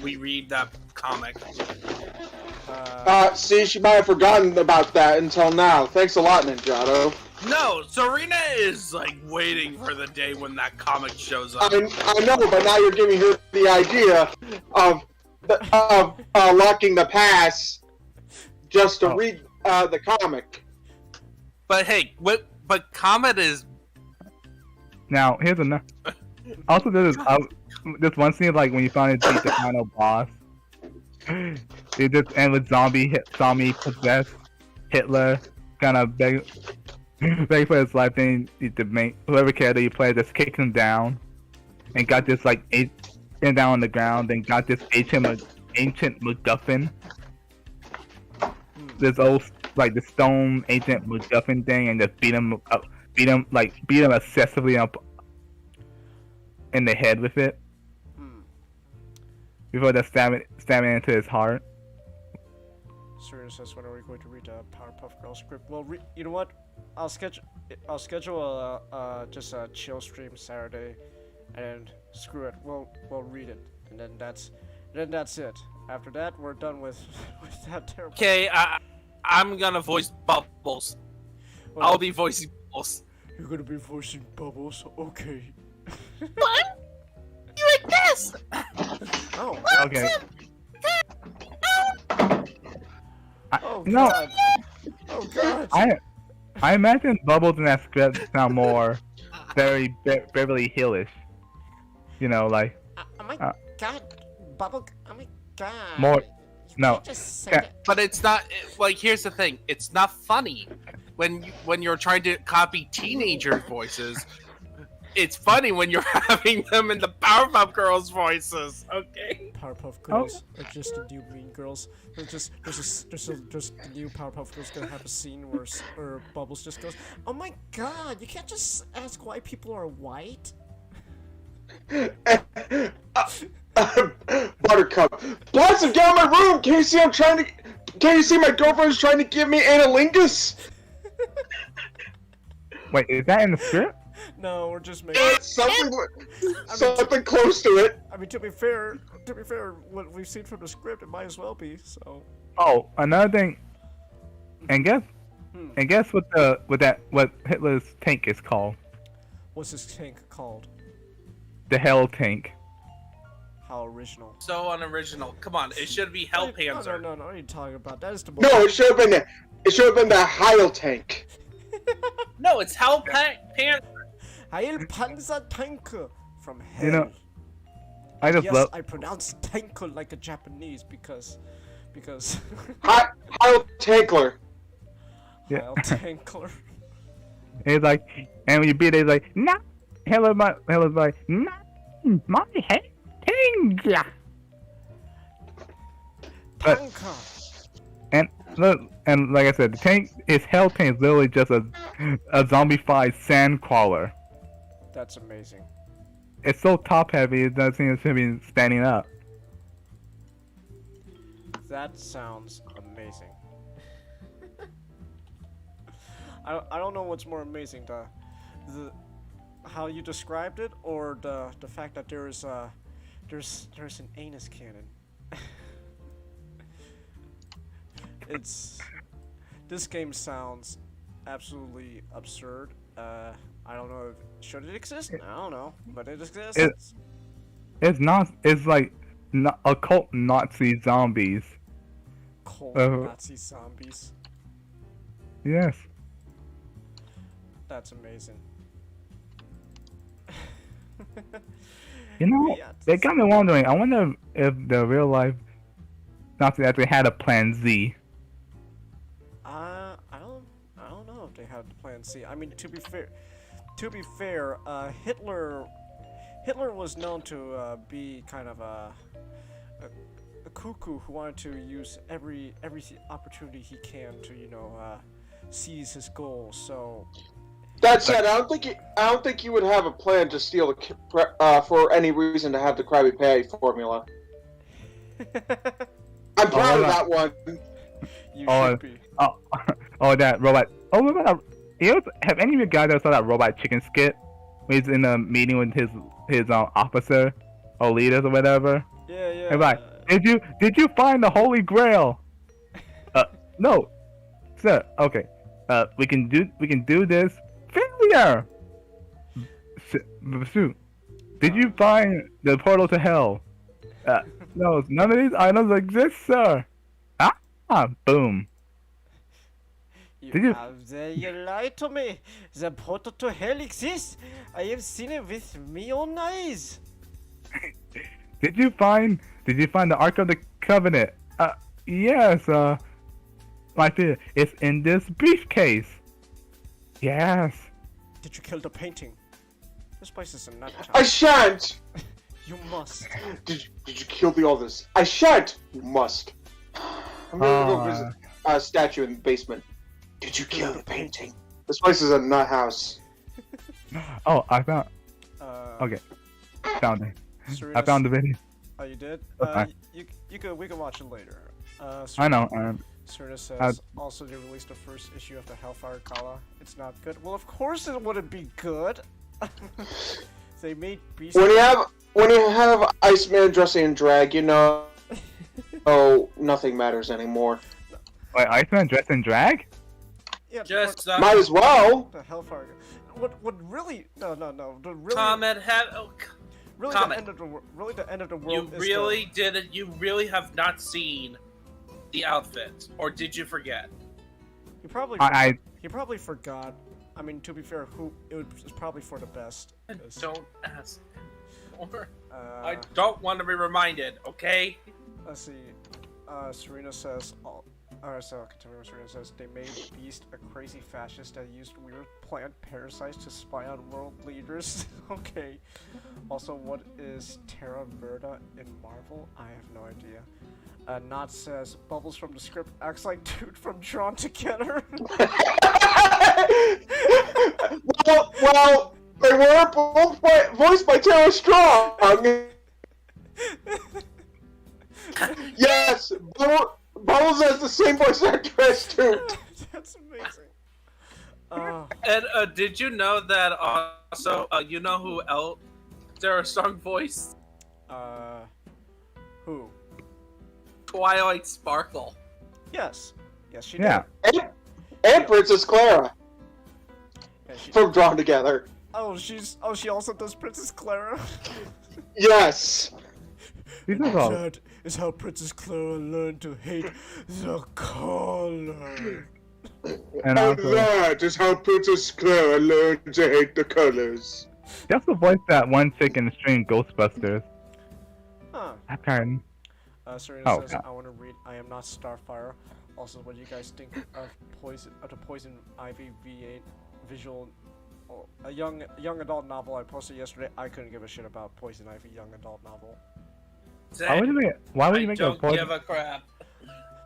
we read that comic. See, she might have forgotten about that until now. Thanks a lot, Ninjago. No, Serena is like waiting for the day when that comic shows up. I know, but now you're giving her the idea of locking the pass just to read the comic. But hey, but Comet is. Now here's another. Also, this one scene like when you finally beat the final boss. They just end with zombie possessed Hitler, kind of beg for his life. Then whoever character you play just kicked him down, and got this like down on the ground. Then got this ancient MacGuffin. This old like the stone ancient MacGuffin thing, and just beat him excessively up in the head with it. Before that stabbing into his heart. Serena says, "When are we going to read the Powerpuff Girls script?" Well, you know what? I'll schedule just a chill stream Saturday, and screw it. We'll read it, and then that's it. After that, we're done with that terrible. Okay, I'm gonna voice Bubbles. Well, I'll be voicing Bubbles. You're gonna be voicing Bubbles, okay? What? You like this? Oh. Okay. Oh No. god. Oh god. I imagine Bubbles in that script sound more very Beverly Hillish. Like. Oh my god. Bubble. Oh my god. More. You No. can't just say Yeah. it. But it's not like here's the thing. It's not funny when you're trying to copy teenager voices. It's funny when you're having them in the Powerpuff Girls voices. Okay. Powerpuff Girls are just the new Mean Girls. There's the new Powerpuff Girls gonna have a scene where Bubbles just goes, "Oh my god, you can't just ask why people are white." Buttercup. Blossom, get out of my room! Can you see Can you see my girlfriend's trying to give me analingus? Wait, is that in the script? No, we're just making. Something close to it. I mean, to be fair, what we've seen from the script, it might as well be. So. Oh, another thing. And guess what Hitler's tank is called? What's this tank called? The Hell Tank. How original. So unoriginal. Come on, it should be Hell Panzer. No, what are you talking about? That is the No, it should have been the Heil tank. No, it's Hell Panzer. Heil Panzer Tanke from hell. You know, I just yes, love. I pronounce tanker like a Japanese because Heil Tankler. Yeah. Heil Tankler. It's like, and when you beat it, it's like, nah. Hello, like, nah. My head tank. But- Tanker. And look, and like I said, the tank, his Hell Tank is literally just a zombified sand crawler. That's amazing. It's so top heavy, it doesn't seem to be standing up. That sounds amazing. I don't know what's more amazing, the how you described it, or the fact that there's an anus cannon. This game sounds absolutely absurd. I don't know. Should it exist? I don't know, but it exists. It's not. It's like occult Nazi zombies. Cold Nazi zombies. Yes. That's amazing. You know, Yeah, they got me wondering. I wonder if the real life Nazi actually had a Plan Z. I don't know if they had the Plan C. I mean, to be fair, Hitler was known to be kind of a cuckoo who wanted to use every opportunity he can to seize his goals. So That said, I don't think you would have a plan to steal for any reason to have the Krabby Patty formula. I'm proud of that one. you Oh, should be. Oh, that robot. Oh, what about have any of you guys ever saw that robot chicken skit? When he's in a meeting with his officer or leaders or whatever. Yeah. And like, did you find the Holy Grail? No, sir. Okay. We can do this. Failure. Shoot. Did you find the portal to hell? No, none of these items exist, sir. Boom. You lied to me. The portal to hell exists. I have seen it with my own eyes. Did you find the Ark of the Covenant? Yes, my dear, it's in this briefcase. Yes. Did you kill the painting? This place is a nut job. I shan't. You must. Did you kill the others? I shan't. You must. I'm gonna go visit a statue in the basement. Did you kill the painting? This place is a nut house. Oh, I found. Uh, Okay, found it. Serenus, I found the video. Oh, you did? Okay. We can watch it later. I know. Serena says also they released the first issue of the Hellfire Kala. It's not good. Well, of course it wouldn't be good. They made Beast. When you have Iceman dressing in drag, you know, nothing matters anymore. Wait, Iceman dressed in drag? Yeah, Just Might as well. the Hellfire. What really? No. The really. comment head. Oh, Really, comment. the end of the world. Really, the end of the you world. is really didn't. You really have not seen the outfit, or did you forget? He probably. I He probably forgot. I mean, to be fair, it was probably for the best. 'Cause Don't ask. anymore. Uh, I don't want to be reminded, okay? Let's see. Serena says. Alright, so continuing. Serena says they made Beast a crazy fascist that used weird plant parasites to spy on world leaders. Okay. Also, what is Terra Verda in Marvel? I have no idea. Not says Bubbles from the script acts like dude from Drawn Together. well, they were both voiced by Tara Strong. Yes, Bubbles has the same voice actress too. That's amazing. And did you know that also, you know who else Sarah Strong voiced? Who? Twilight Sparkle. Yes. Yes, she Yeah. did. And Princess Clara Yeah, she... from Drawn Together. she also does Princess Clara. Yes. These are all. That is how Princess Clara learned to hate the color. And also, that is how Princess Clara learned to hate the colors. they also voiced that one chick in the stream Ghostbusters. Huh. That kind. Serena Oh, says, yeah. I want to read I Am Not Starfire. Also, what do you guys think of the Poison Ivy V8 visual, a young adult novel I posted yesterday? I couldn't give a shit about Poison Ivy young adult novel. Why would you make a don't point? give a crap.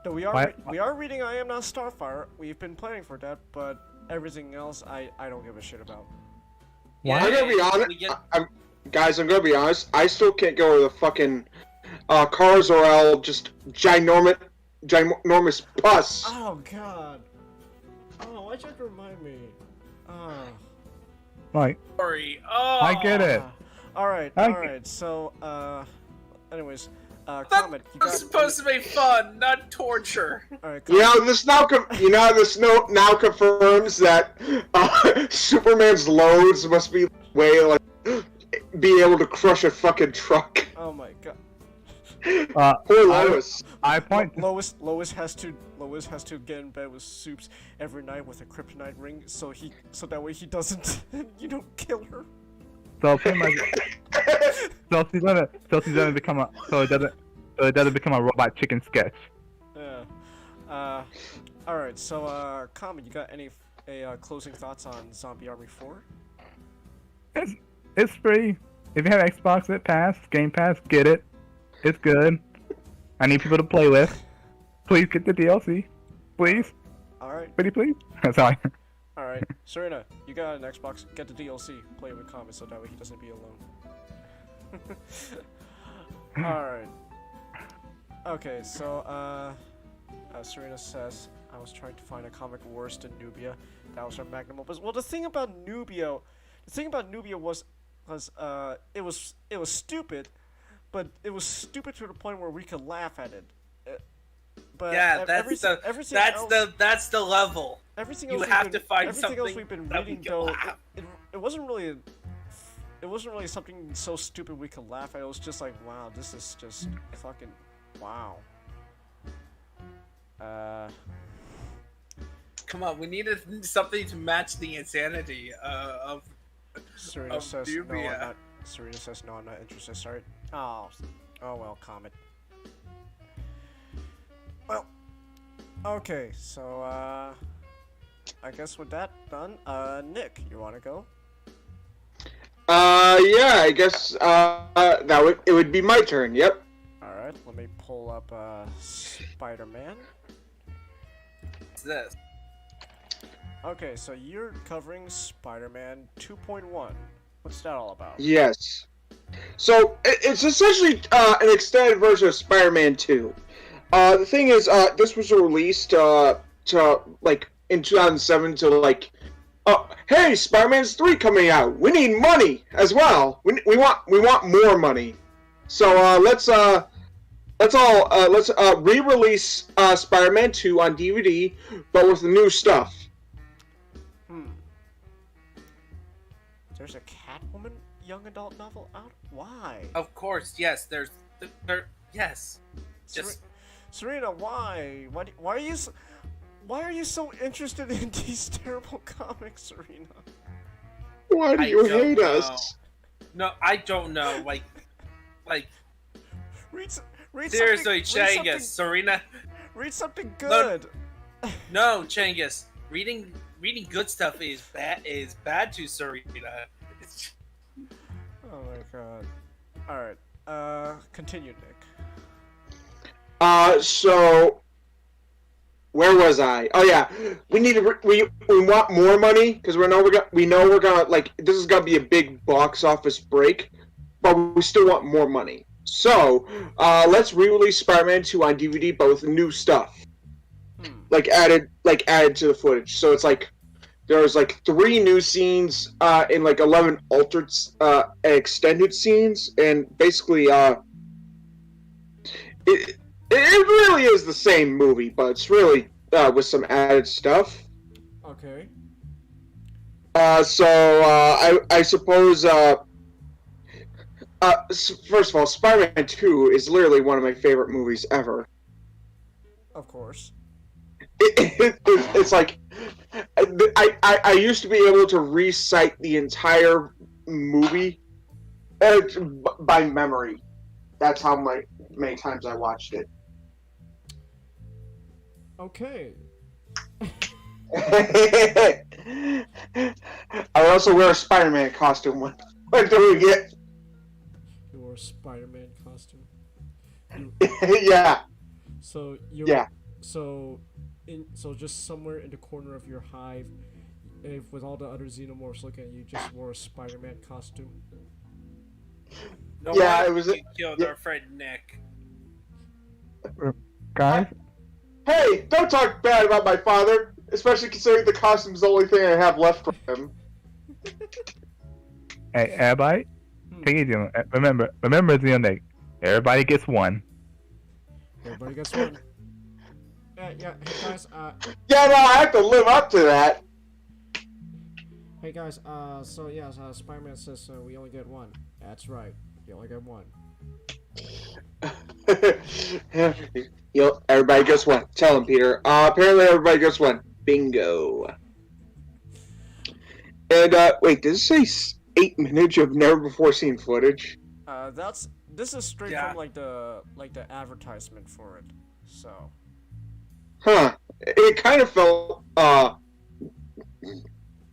No, we are reading I Am Not Starfire. We've been planning for that, but everything else I don't give a shit about. Why? I'm gonna be honest, guys. I'm gonna be honest. I still can't go with the fucking cars or I'll just ginormous pus. Oh god. Oh, why'd you have to remind me? Oh. Like, Sorry. Oh, I get it. Alright, I- alright, so, anyways, comment, you That's got... supposed to be fun, not torture. Alright, You comment. know this now confirms that Superman's loads must be way like be able to crush a fucking truck. Oh my god. Poor Lois. I point. Lois has to get in bed with Soups every night with a kryptonite ring, so that way he doesn't, kill her. So pretty much. So she's gonna become so it doesn't become a robot chicken sketch. Yeah. Alright, so, comment, you got any closing thoughts on Zombie Army 4? It's free. If you have Xbox, Game Pass, get it. It's good. I need people to play with. Please get the DLC. Please. Alright. Pretty please. Sorry. Alright, Serena, you got an Xbox, get the DLC, play with comments so that way he doesn't be alone. Alright. Okay, so, Serena says, I was trying to find a comic worse than Nubia. That was our magnum opus. Well, the thing about Nubia was it was stupid, but it was stupid to the point where we could laugh at it. But Yeah, that's the level. Everything You else have we've to been, find everything else something we've been that we reading can though, laugh. it wasn't really something so stupid we could laugh at. It was just like, wow, this is just fucking wow. Come on, we needed something to match the insanity of. Serena Of says no, Nubia. I'm not. Serena says no, I'm not interested. Sorry. Oh well, Comet. Well, okay, so I guess with that done, Nick, you wanna go? Yeah, I guess it would be my turn. Yep. All right, let me pull up Spider-Man. What's this? Okay, so you're covering Spider-Man 2.1. What's that all about? Yes. So it's essentially an extended version of Spider-Man 2. The thing is, this was released to like in 2007 to like, hey, Spider-Man's 3 coming out. We need money as well. We want more money. So let's re-release Spider-Man 2 on DVD, but with the new stuff. There's a Catwoman young adult novel out? Why? Of course, yes. There. Yes. Just. Serena, why? Why are you so interested in these terrible comics, Serena? Why do you don't hate know. us? No, I don't know. Like Read seriously, something, Changus, Serena. read something good. No, Changus. Reading good stuff is bad to Serena. It's... Oh my god. Alright, continue, Nick. So where was I? Oh yeah, we need to we want more money because we know we're gonna like this is gonna be a big box office break, but we still want more money. So let's re-release Spider-Man 2 on DVD, but with new stuff, like added to the footage. So it's like there's like 3 new scenes and like 11 altered extended scenes, and basically it really is the same movie, but it's really with some added stuff. Okay. So I suppose first of all, Spider-Man 2 is literally one of my favorite movies ever. Of course. It's like I used to be able to recite the entire movie by memory. That's how many times I watched it. Okay. I also wear a Spider-Man costume when doing it. You wore a Spider-Man costume. Yeah. So you. Yeah. So just somewhere in the corner of your hive, if with all the other xenomorphs looking at you, just wore a Spider-Man costume. No Yeah, wonder it was. you killed our friend Nick. Guys, Hey, don't talk bad about my father, especially considering the costume's the only thing I have left from him. hey, everybody, take it easy. Remember, Nick. Everybody gets one. Everybody gets one. Yeah. Hey guys. Yeah, no, I have to live up to that. Hey guys. So yeah. Spider-Man says we only get one. That's right. You only get one. Everybody gets one. Tell him, Peter. Apparently everybody gets one. Bingo. And, wait, does it say 8 minutes of never before seen footage? This is straight Yeah. from like the advertisement for it. So. Huh. It kind of felt,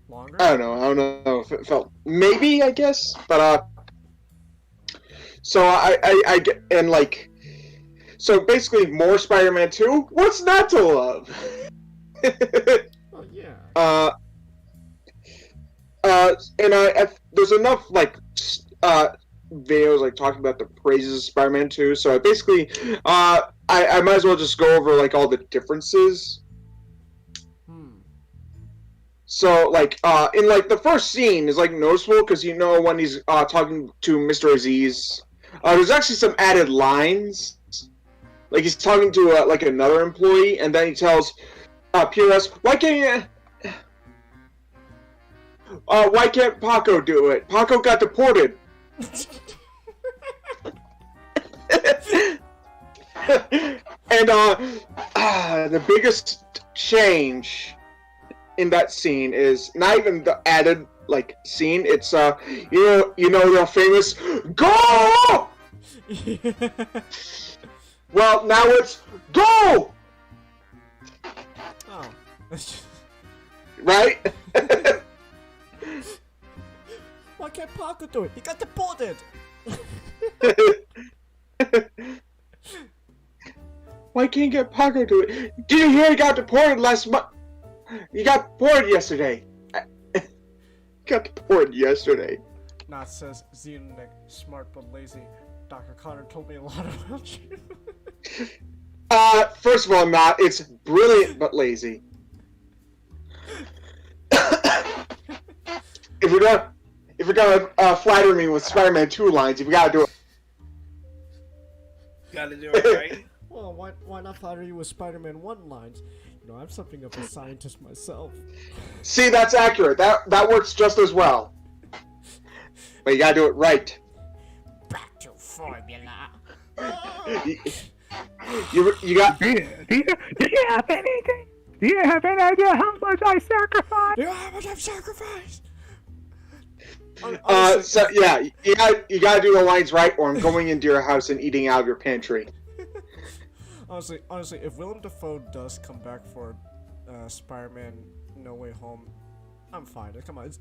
Longer? I don't know if it felt, maybe, I guess, but, so I get, and like, so basically more Spider-Man 2? What's not to love? Oh yeah. And there's enough, like, videos, like, talking about the praises of Spider-Man 2, so I basically, I might as well just go over, like, all the differences. So, like, in, like, the first scene is, like, noticeable, because you know when he's, talking to Mr. Aziz, there's actually some added lines. Like, he's talking to, like, another employee, and then he tells, PRS, why can't Paco do it? Paco got deported. And, the biggest change in that scene is not even the added, like, scene, it's, you know the famous, GO! Well, now it's, GO! Oh. Right? Why can't Parker do it? He got deported! Why can't get Paco do it? Did you hear he got deported last month? He got deported yesterday. Got deported yesterday. Nah, it says Xenonic, smart but lazy. Dr. Connor told me a lot about you. First of all, not. It's brilliant but lazy. If you're gonna flatter me with Spider-Man 2 lines, you gotta do it. Gotta do it right. Well, why not flatter you with Spider-Man 1 lines? You know, I'm something of a scientist myself. See, that's accurate. That works just as well. But you gotta do it right. Back to formula. You got. Do you have anything? Do you have any idea how much I sacrificed? You know how much I've sacrificed? Honestly, So yeah, you gotta do the lines right, or I'm going into your house and eating out of your pantry. honestly, if Willem Dafoe does come back for Spider-Man No Way Home, I'm fine. Come on,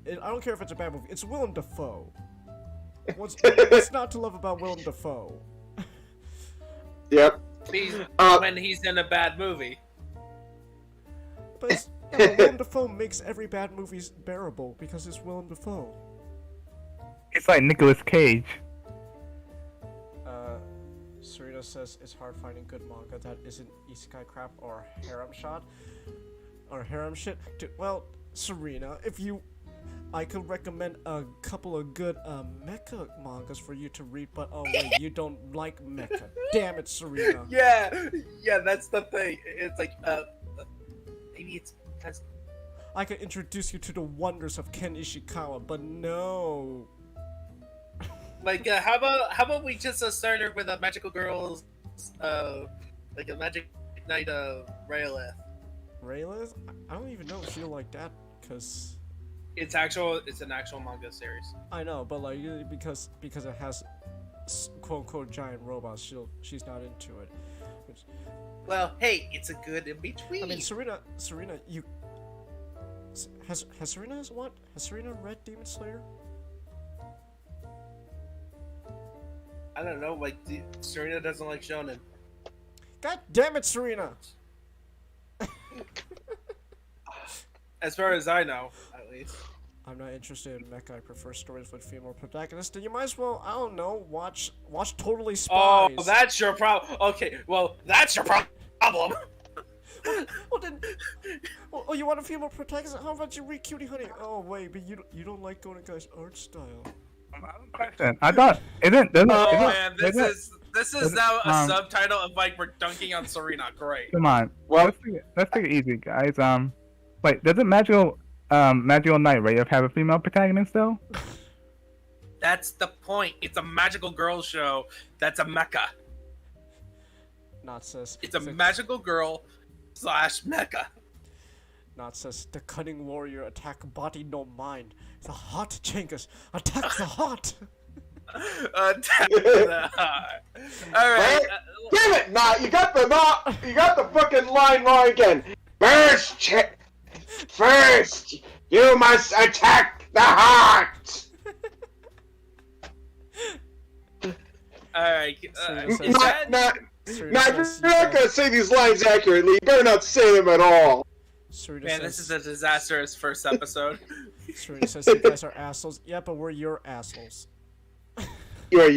I don't care if it's a bad movie. It's Willem Dafoe. What's not to love about Willem Dafoe? Yep. When he's in a bad movie. But Willem Dafoe makes every bad movie bearable because it's Willem Dafoe. It's like Nicolas Cage. Serena says it's hard finding good manga that isn't isekai crap or harem shot or harem shit. Dude, well, Serena, I could recommend a couple of good mecha mangas for you to read, but oh wait, you don't like mecha. Damn it, Serena. Yeah, that's the thing. It's like, maybe it's because I could introduce you to the wonders of Ken Ishikawa, but no. like, how about we just start her with a magical girls, like a magic knight Rayleigh. Rayleigh? I don't even know if she'll like that, cause It's an actual manga series. I know, but like because it has quote unquote giant robots, she's not into it. Which, Well, hey, it's a good in between. I mean, Serena, you has Serena read Demon Slayer? I don't know, like Serena doesn't like shonen. God damn it, Serena! As far as I know, at least. I'm not interested in mecha. I prefer stories with female protagonists. Then you might as well, I don't know, watch Totally Spies. Oh, that's your problem. Okay, well, that's your problem. Well then, oh, you want a female protagonist? How about you read Cutie Honey? Oh wait, but you don't like Golden Guy's art style. I thought Man, this is now a subtitle of like we're dunking on Serena. Great. Come on. Well, Let's take it easy, guys. Wait, doesn't Magical Knight Ray have a female protagonist though? That's the point. It's a magical girl show. That's a mecha. Not says. It's a magical girl / mecha. Not says the cunning warrior attack body no mind. The hot Genghis attack the hot. Attack the heart. All right. Damn it! Nah, you got the fucking line wrong again. First, you must attack the heart. All right. If you're not gonna say these lines accurately, you better not say them at all. Man, this is a disastrous first episode. Serena says you guys are assholes. Yeah, but we're your assholes. You're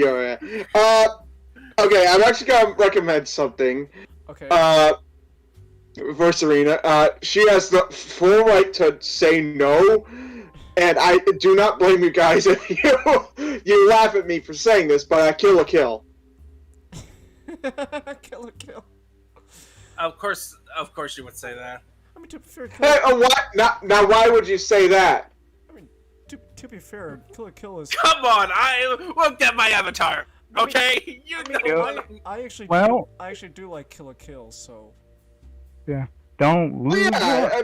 okay, I'm actually gonna recommend something. Okay. For Serena, she has the full right to say no, and I do not blame you guys if you laugh at me for saying this, but I Kill a Kill. Kill a Kill. Of course you would say that. I mean, to be fair, Hey, what? Now, why would you say that? I mean, to be fair, Kill a Kill is. Come on, I will get my avatar. Okay, I actually do like Kill a Kill, so. Yeah. Don't lose. I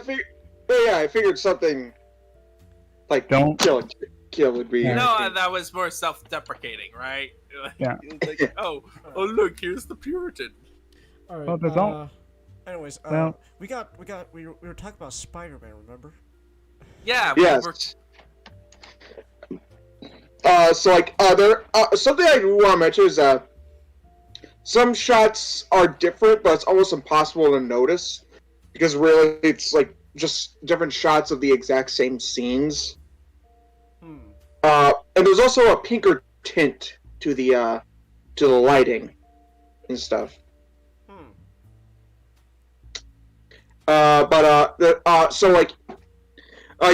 figured something like Don't kill would be. That was more self-deprecating, right? Yeah. Like, oh, look, here's the Puritan. All right. Oh, they don't. Anyways, Well- we were talking about Spider-Man, remember? Yeah. Yes. So like there something I want to mention is that some shots are different, but it's almost impossible to notice because really it's like just different shots of the exact same scenes. And there's also a pinker tint to the lighting and stuff. So like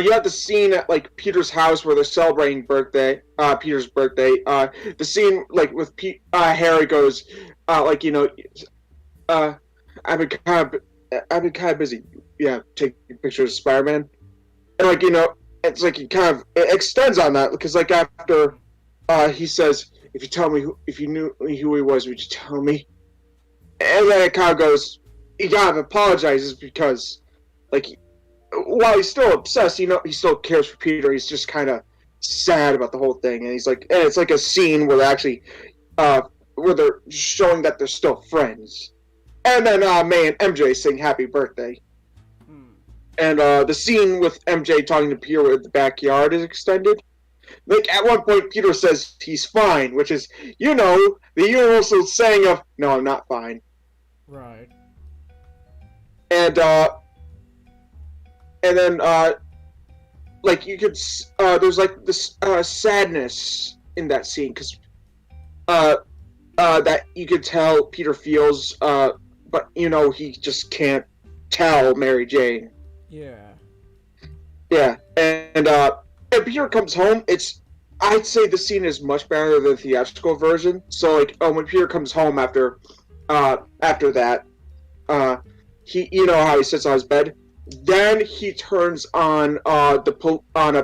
you have the scene at like Peter's house where they're celebrating Peter's birthday. The scene like with Harry goes like, you know, I've been kind of busy, taking pictures of Spider-Man, and like, you know, it's like it extends on that because like after he says, if you knew who he was, would you tell me? And then it kind of goes, he kind of apologizes because like while he's still obsessed, you know, he still cares for Peter. He's just kind of sad about the whole thing, and he's like, and it's like a scene where where they're showing that they're still friends, and then May and MJ sing "Happy Birthday," and the scene with MJ talking to Peter in the backyard is extended. Like at one point, Peter says he's fine, which is the universal saying of "No, I'm not fine." Right. And then like you could there's like this sadness in that scene because that you could tell Peter feels, but he just can't tell Mary Jane. Yeah. Yeah, and Peter comes home. I'd say the scene is much better than the theatrical version. So like when Peter comes home after that, he how he sits on his bed. Then he turns on a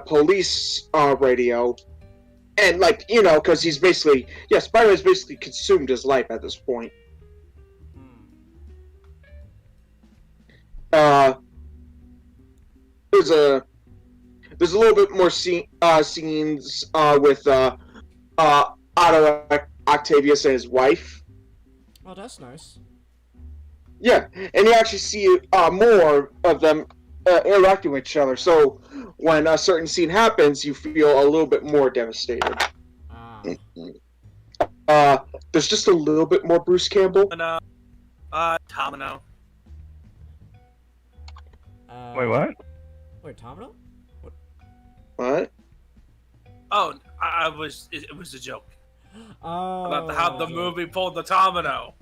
police radio, and because he's basically Spider-Man's basically consumed his life at this point. There's a little bit more scenes with Otto Octavius and his wife. Oh, that's nice. Yeah, and you actually see more of them interacting with each other. So when a certain scene happens, you feel a little bit more devastated. There's just a little bit more Bruce Campbell. Domino. Wait, what? Wait, Tomino? What? Oh, it was a joke Oh. about how the movie pulled the domino.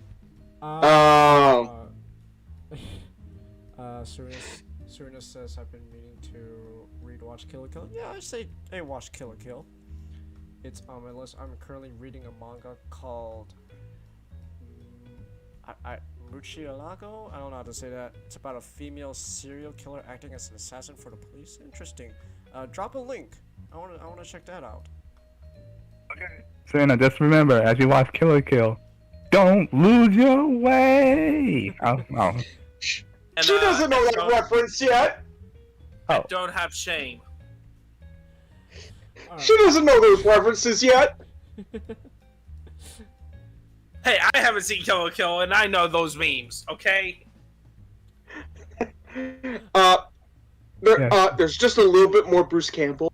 Serena says I've been meaning to watch Kill la Kill. Yeah, I say hey, watch Kill la Kill. It's on my list. I'm currently reading a manga called Murcielago? I don't know how to say that. It's about a female serial killer acting as an assassin for the police. Interesting. Drop a link. I wanna check that out. Okay. Serena, just remember, as you watch Kill la Kill, don't lose your way! She doesn't know that reference yet! Oh. Don't have shame. She doesn't know those references yet! Hey, I haven't seen Kill la Kill, and I know those memes, okay? There's just a little bit more Bruce Campbell.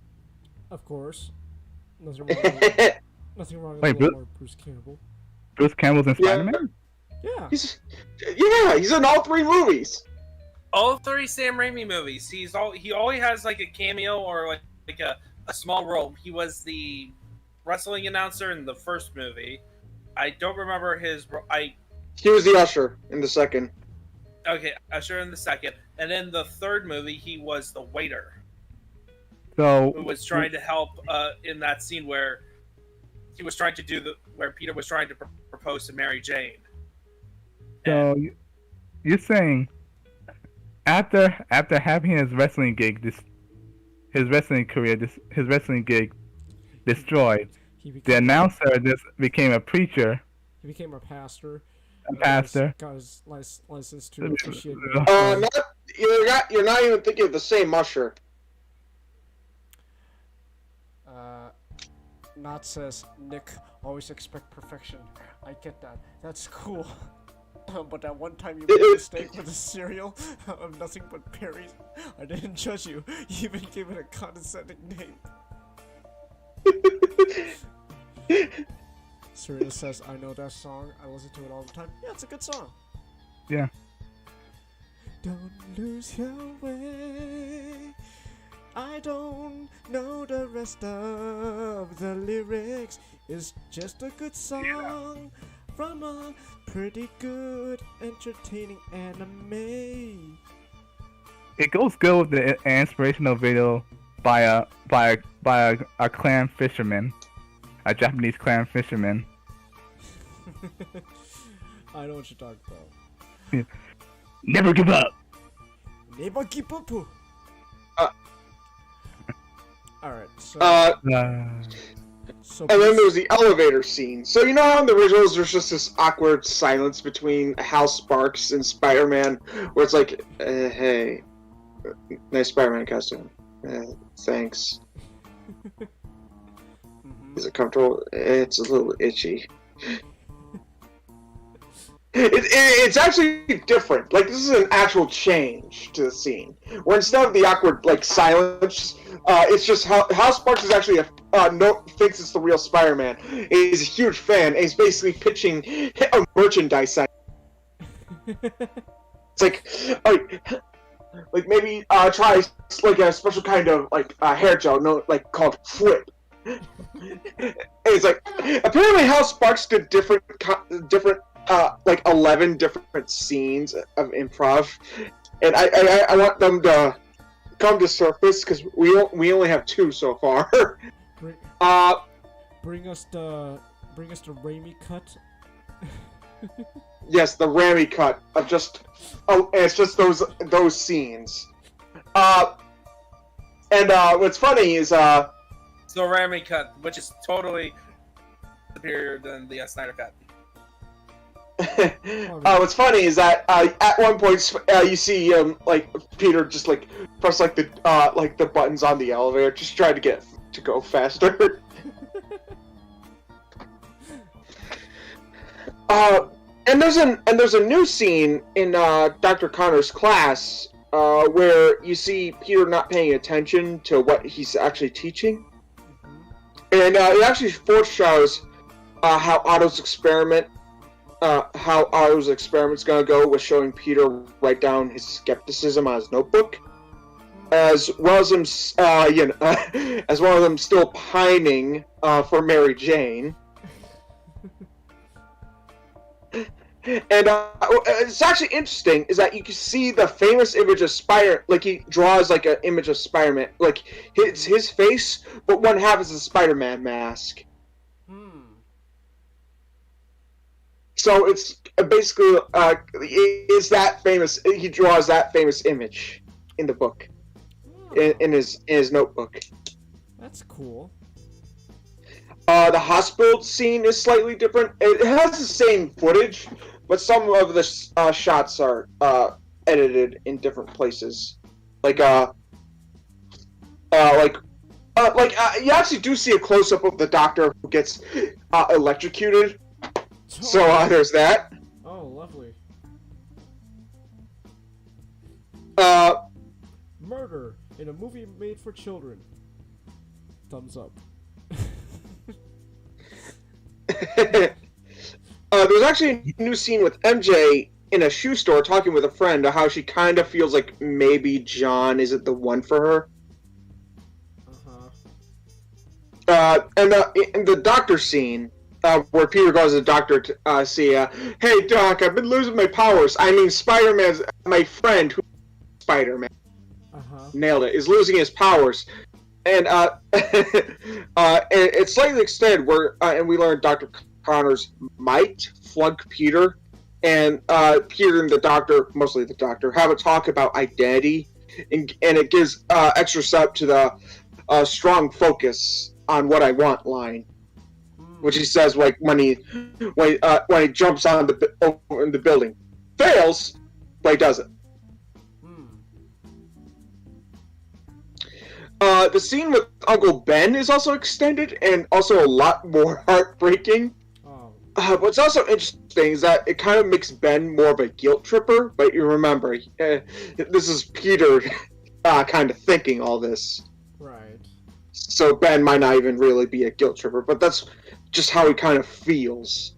Of course. Nothing wrong with more Bruce Campbell. Bruce Campbell's in Spider-Man? Yeah. He's in all 3 movies. All 3 Sam Raimi movies. He always has like a cameo or like a small role. He was the wrestling announcer in the first movie. I don't remember his. He was the usher in the second. Okay, usher in the second, and in the third movie, he was the waiter. So who was trying to help in that scene where he was trying to where Peter was trying to propose to Mary Jane. So you're saying after having his wrestling gig, his wrestling gig destroyed, the announcer just became a preacher. He became a pastor. Got his license to appreciate. You're not even thinking of the same usher. Not says Nick. Always expect perfection. I get that. That's cool. But that one time you made a mistake with a cereal of nothing but berries, I didn't judge you. You even gave it a condescending name. Serena says, I know that song. I listen to it all the time. Yeah, it's a good song. Yeah. Don't lose your way. I don't know the rest of the lyrics. It's just a good song from a pretty good, entertaining anime. It goes good with the inspirational video by a clam fisherman, a Japanese clam fisherman. I know what you're talking about. Never give up. Never give up. Alright, so... and then there's the elevator scene. So you know how in the originals there's just this awkward silence between Hal Sparks and Spider-Man, where it's like, hey, nice Spider-Man costume. Thanks. Is it comfortable? It's a little itchy. It's actually different. Like, this is an actual change to the scene. Where instead of the awkward, like, silence, it's just how Sparks is actually thinks it's the real Spider-Man. He's a huge fan, and he's basically pitching a merchandise site. It's like maybe try like a special kind of like hair gel, called Flip. And it's like apparently how Sparks did different like 11 different scenes of improv, and I want them to come to surface because we only have 2 so far. Bring us the Raimi cut. Yes, the Ramy cut of it's just those scenes. And what's funny is So Ramy cut, which is totally superior than the Snyder cut. What's funny is that at one point you see like Peter just like press like the buttons on the elevator, just trying to get to go faster. And there's a new scene in Dr. Connor's class where you see Peter not paying attention to what he's actually teaching, and it actually foreshadows how Otto's experiment's gonna go with showing Peter write down his skepticism on his notebook, as well as him, as well as him still pining for Mary Jane. And it's actually interesting is that you can see the famous image of like he draws like an image of Spider-Man, like it's his face, but one half is a Spider-Man mask. So it's basically is that famous? He draws that famous image in the book, in his notebook. That's cool. The hospital scene is slightly different. It has the same footage, but some of the shots are edited in different places. You actually do see a close up of the doctor who gets electrocuted. So there's that. Oh, lovely. Murder in a movie made for children. Thumbs up. There's actually a new scene with MJ in a shoe store talking with a friend of how she kind of feels like maybe John isn't the one for her. And in the doctor scene, where Peter goes to the doctor to see, hey Doc, I've been losing my powers. I mean, Spider-Man's my friend, who's Spider-Man. Nailed it. Is losing his powers. And it's slightly extended where, and we learned Dr. Connors might flunk Peter, and Peter and the doctor, mostly the doctor, have a talk about identity, and it gives extra step to the strong focus on what I want line, which he says like when he jumps on in the building, fails, but he does it. The scene with Uncle Ben is also extended and also a lot more heartbreaking. What's also interesting is that it kind of makes Ben more of a guilt tripper, but you remember, this is Peter kind of thinking all this. Right. So Ben might not even really be a guilt tripper, but that's just how he kind of feels.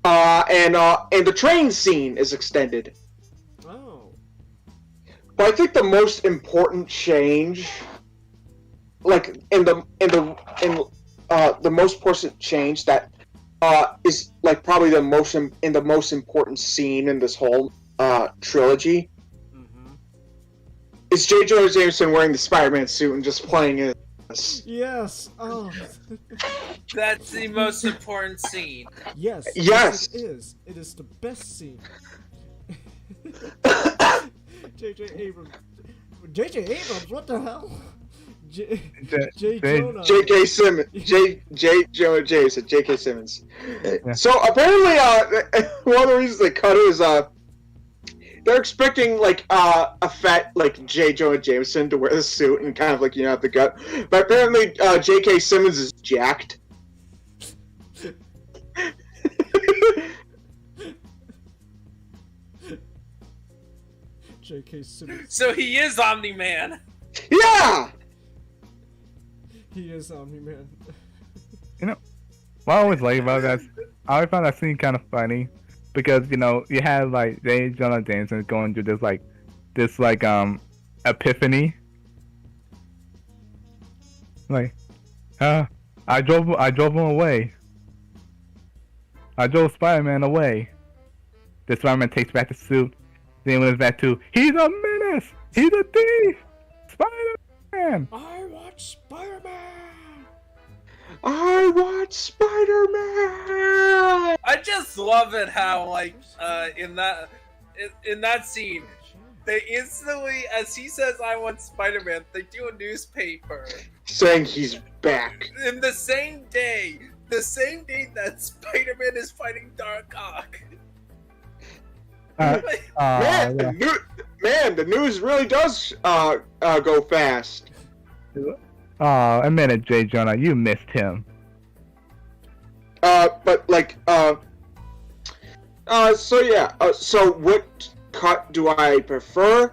And the train scene is extended. But I think the most important change, like the most important change that is like probably the most important scene in this whole trilogy, is J. Jonah Jameson wearing the Spider-Man suit and just playing it. Yes. Oh. That's the most important scene. Yes. Yes. It is. It is the best scene. J.J. Abrams, what the hell? J. Jonah. J.K. Simmons. J. Jonah Jameson. J.K. Simmons. Yeah. So apparently, one of the reasons they cut it is they're expecting like a fat like J. Jonah Jameson to wear the suit and kind of like have the gut, but apparently J.K. Simmons is jacked. J.K. Simmons. So he is Omni-Man. Yeah. He is Omni-Man. You know, what I always like about that, I always found that scene kind of funny because you had like J. Jonah Jameson going through this epiphany. Like, I drove him away. I drove Spider-Man away. The Spider-Man takes back the suit. Then when it's back to, he's a menace. He's a thief. Spider-Man. I want Spider-Man. I want Spider-Man. I just love it how like in that scene they instantly, as he says I want Spider-Man, they do a newspaper saying he's back. in the same day that Spider-Man is fighting Dark Ock. Man, Yeah. the news really does go fast. A minute, J. Jonah, you missed him. But like, so yeah, so what cut do I prefer?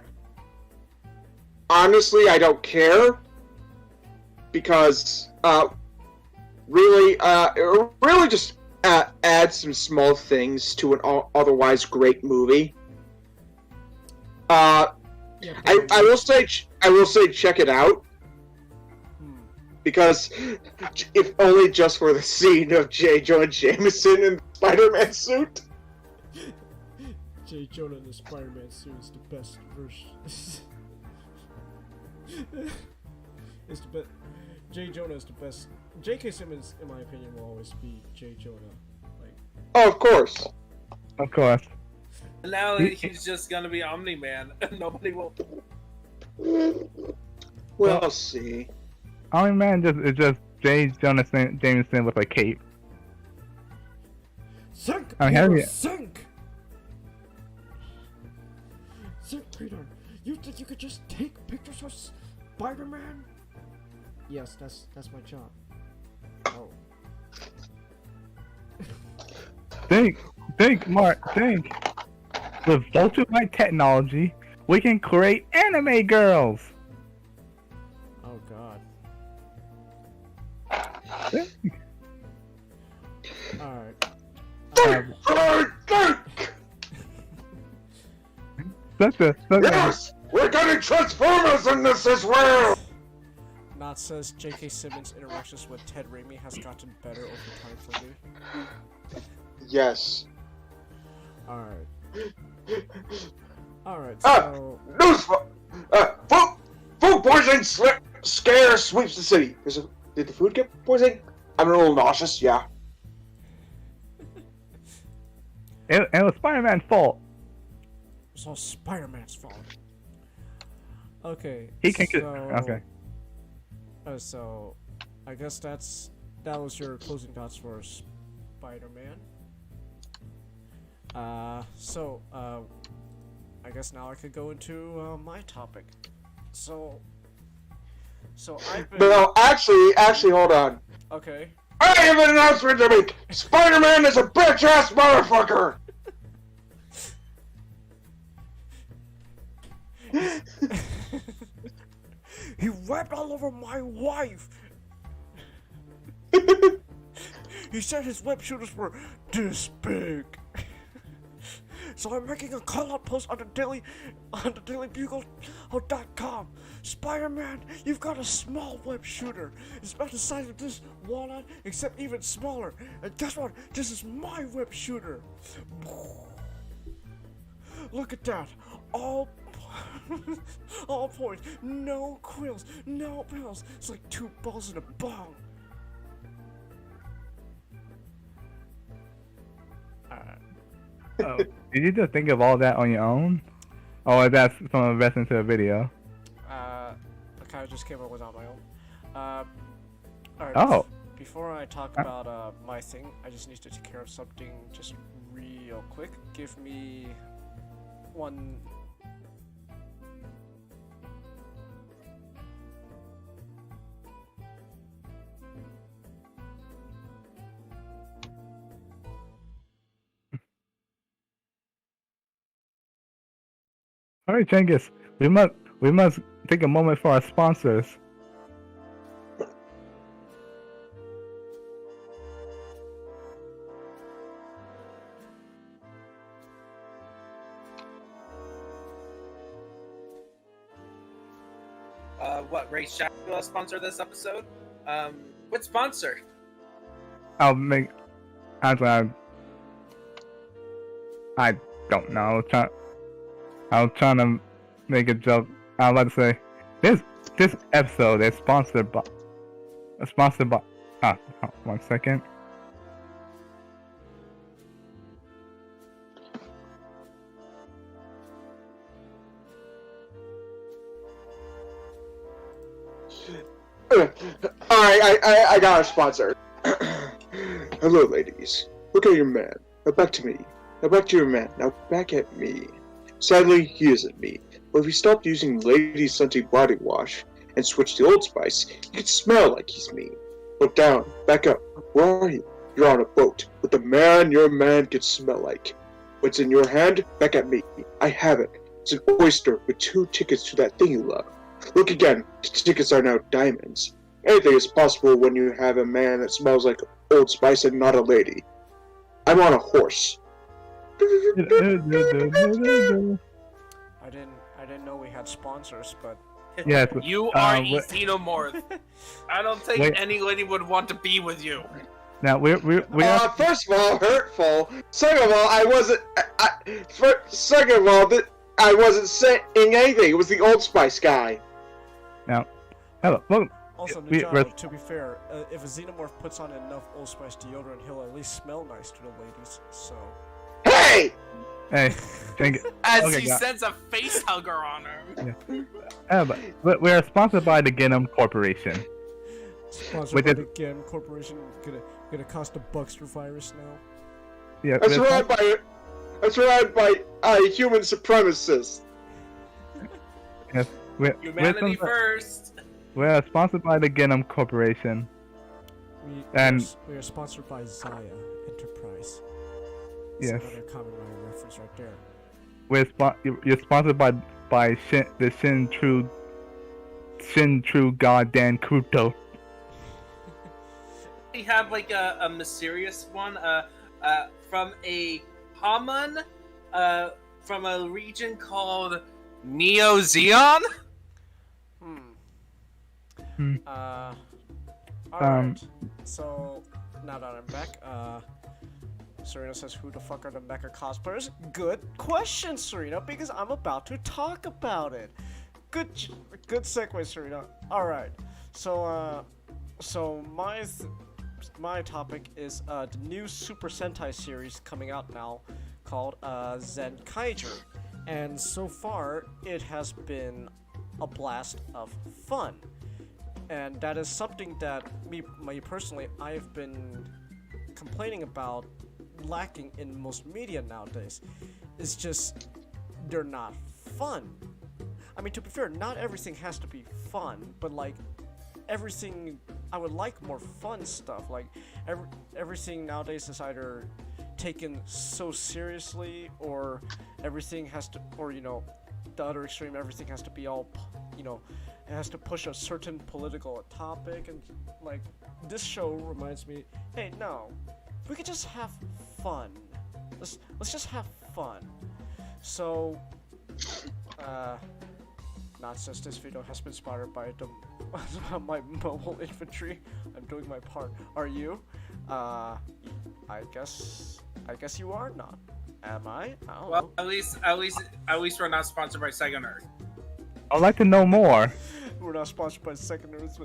Honestly, I don't care, because really just add some small things to an otherwise great movie. I will say check it out, because if only just for the scene of J. Jonah Jameson in the Spider-Man suit. J. Jonah in the Spider-Man suit is the best version. It's the best. J. Jonah is the best. J.K. Simmons, in my opinion, will always be J. Jonah. Like, Oh, of course. Of course. And now he's just gonna be Omni-Man, and nobody will. We'll see. Iron Man is just J. Jonah Jameson with a cape. sink! I mean, Peter, yeah. sink! Sink, Peter! You think you could just take pictures of Spider-Man? Yes, that's my job. Oh. Think, Mark, think. With Vulture-like technology, we can create anime girls. Oh god. Think. Alright. Yes! We're getting Transformers in this as well! Not says J.K. Simmons' interactions with Ted Raimi has gotten better over time for me. Yes. Alright. Alright, so... News! Food poisoning scare sweeps the city. Did the food get poisoning? I'm a little nauseous, yeah. It was Spider-Man's fault. It's all Spider-Man's fault. Okay, He can so... okay. So, I guess that was your closing thoughts for Spider-Man. I guess now I could go into my topic. So I've been... No, actually, hold on. Okay. I have an announcement to make! Spider-Man is a bitch-ass motherfucker! He wept all over my wife! He said his web shooters were this big. So I'm making a call-out post on the dailybugle.com. Spider-Man, you've got a small web shooter. It's about the size of this walnut, except even smaller. And guess what? This is my web shooter. Look at that. All points, no quills, no bells. It's like 2 balls in a bong. Oh, did you just think of all that on your own? Or that's from investing to a video? I kind of just came up with on my own. Alright. Oh. Before I talk about my thing, I just need to take care of something just real quick. Give me one. All right, Genghis, we must take a moment for our sponsors. What Race Shadow sponsor this episode? What sponsor? I'll make. I don't know. I was trying to make a joke. I was about to say this episode is sponsored by. Ah, 1 second. Alright, I got our sponsor. Hello, ladies. Look at your man. Now back to me. Now back to your man. Now back at me. Sadly, he isn't me. But if he stopped using lady scented body wash and switched to Old Spice, he could smell like he's me. Look down. Back up. Where are you? You're on a boat with the man your man could smell like. What's in your hand? Back at me. I have it. It's an oyster with 2 tickets to that thing you love. Look again. The tickets are now diamonds. Anything is possible when you have a man that smells like Old Spice and not a lady. I'm on a horse. I didn't know we had sponsors, but Yes. You are a wait- xenomorph. I don't think Wait. any lady would want to be with you. Now we are. First of all, hurtful. Second of all, I wasn't. Second of all, I wasn't saying anything. It was the Old Spice guy. Now, hello. Welcome. also, We- Nijano, to be fair, if a xenomorph puts on enough Old Spice deodorant, he'll at least smell nice to the ladies. So. Hey! Hey, Genghis. As Okay, he got- sends a face hugger on her. But we are sponsored by the Ginnam Corporation. Sponsored Which by is- the GAM Corporation. Gonna cost a Buckster virus now. Yeah, That's we're right by a human supremacist. Humanity first. We're sponsored by the Ginnam Corporation. We are sponsored by Zaya Enterprise. That's Yes. another Kamen Rider reference right there. You're sponsored by the Shin True Goddamn Kuto. We have like a mysterious one from a Haman from a region called Neo Zeon. Alright. So, now that I'm back, Serena says, who the fuck are the mecha cosplayers? Good question, Serena, because I'm about to talk about it. Good segue, Serena. Alright. So, my topic is the new Super Sentai series coming out now called Zen Kaiger. And so far, it has been a blast of fun. And that is something that me personally, I've been complaining about lacking in most media nowadays. It's just, they're not fun. I mean, to be fair, not everything has to be fun, but like, everything, I would like more fun stuff. Like, everything nowadays is either taken so seriously, or everything has to, or the other extreme, everything has to be all, it has to push a certain political topic, and like, this show reminds me, hey, no, we could just have fun. Let's just have fun. So, not since this video has been spotted by my mobile infantry. I'm doing my part. Are you? I guess you are not. Am I? I don't know. At least we're not sponsored by Sega Nerd. I'd like to know more. We're not sponsored by Second Earth,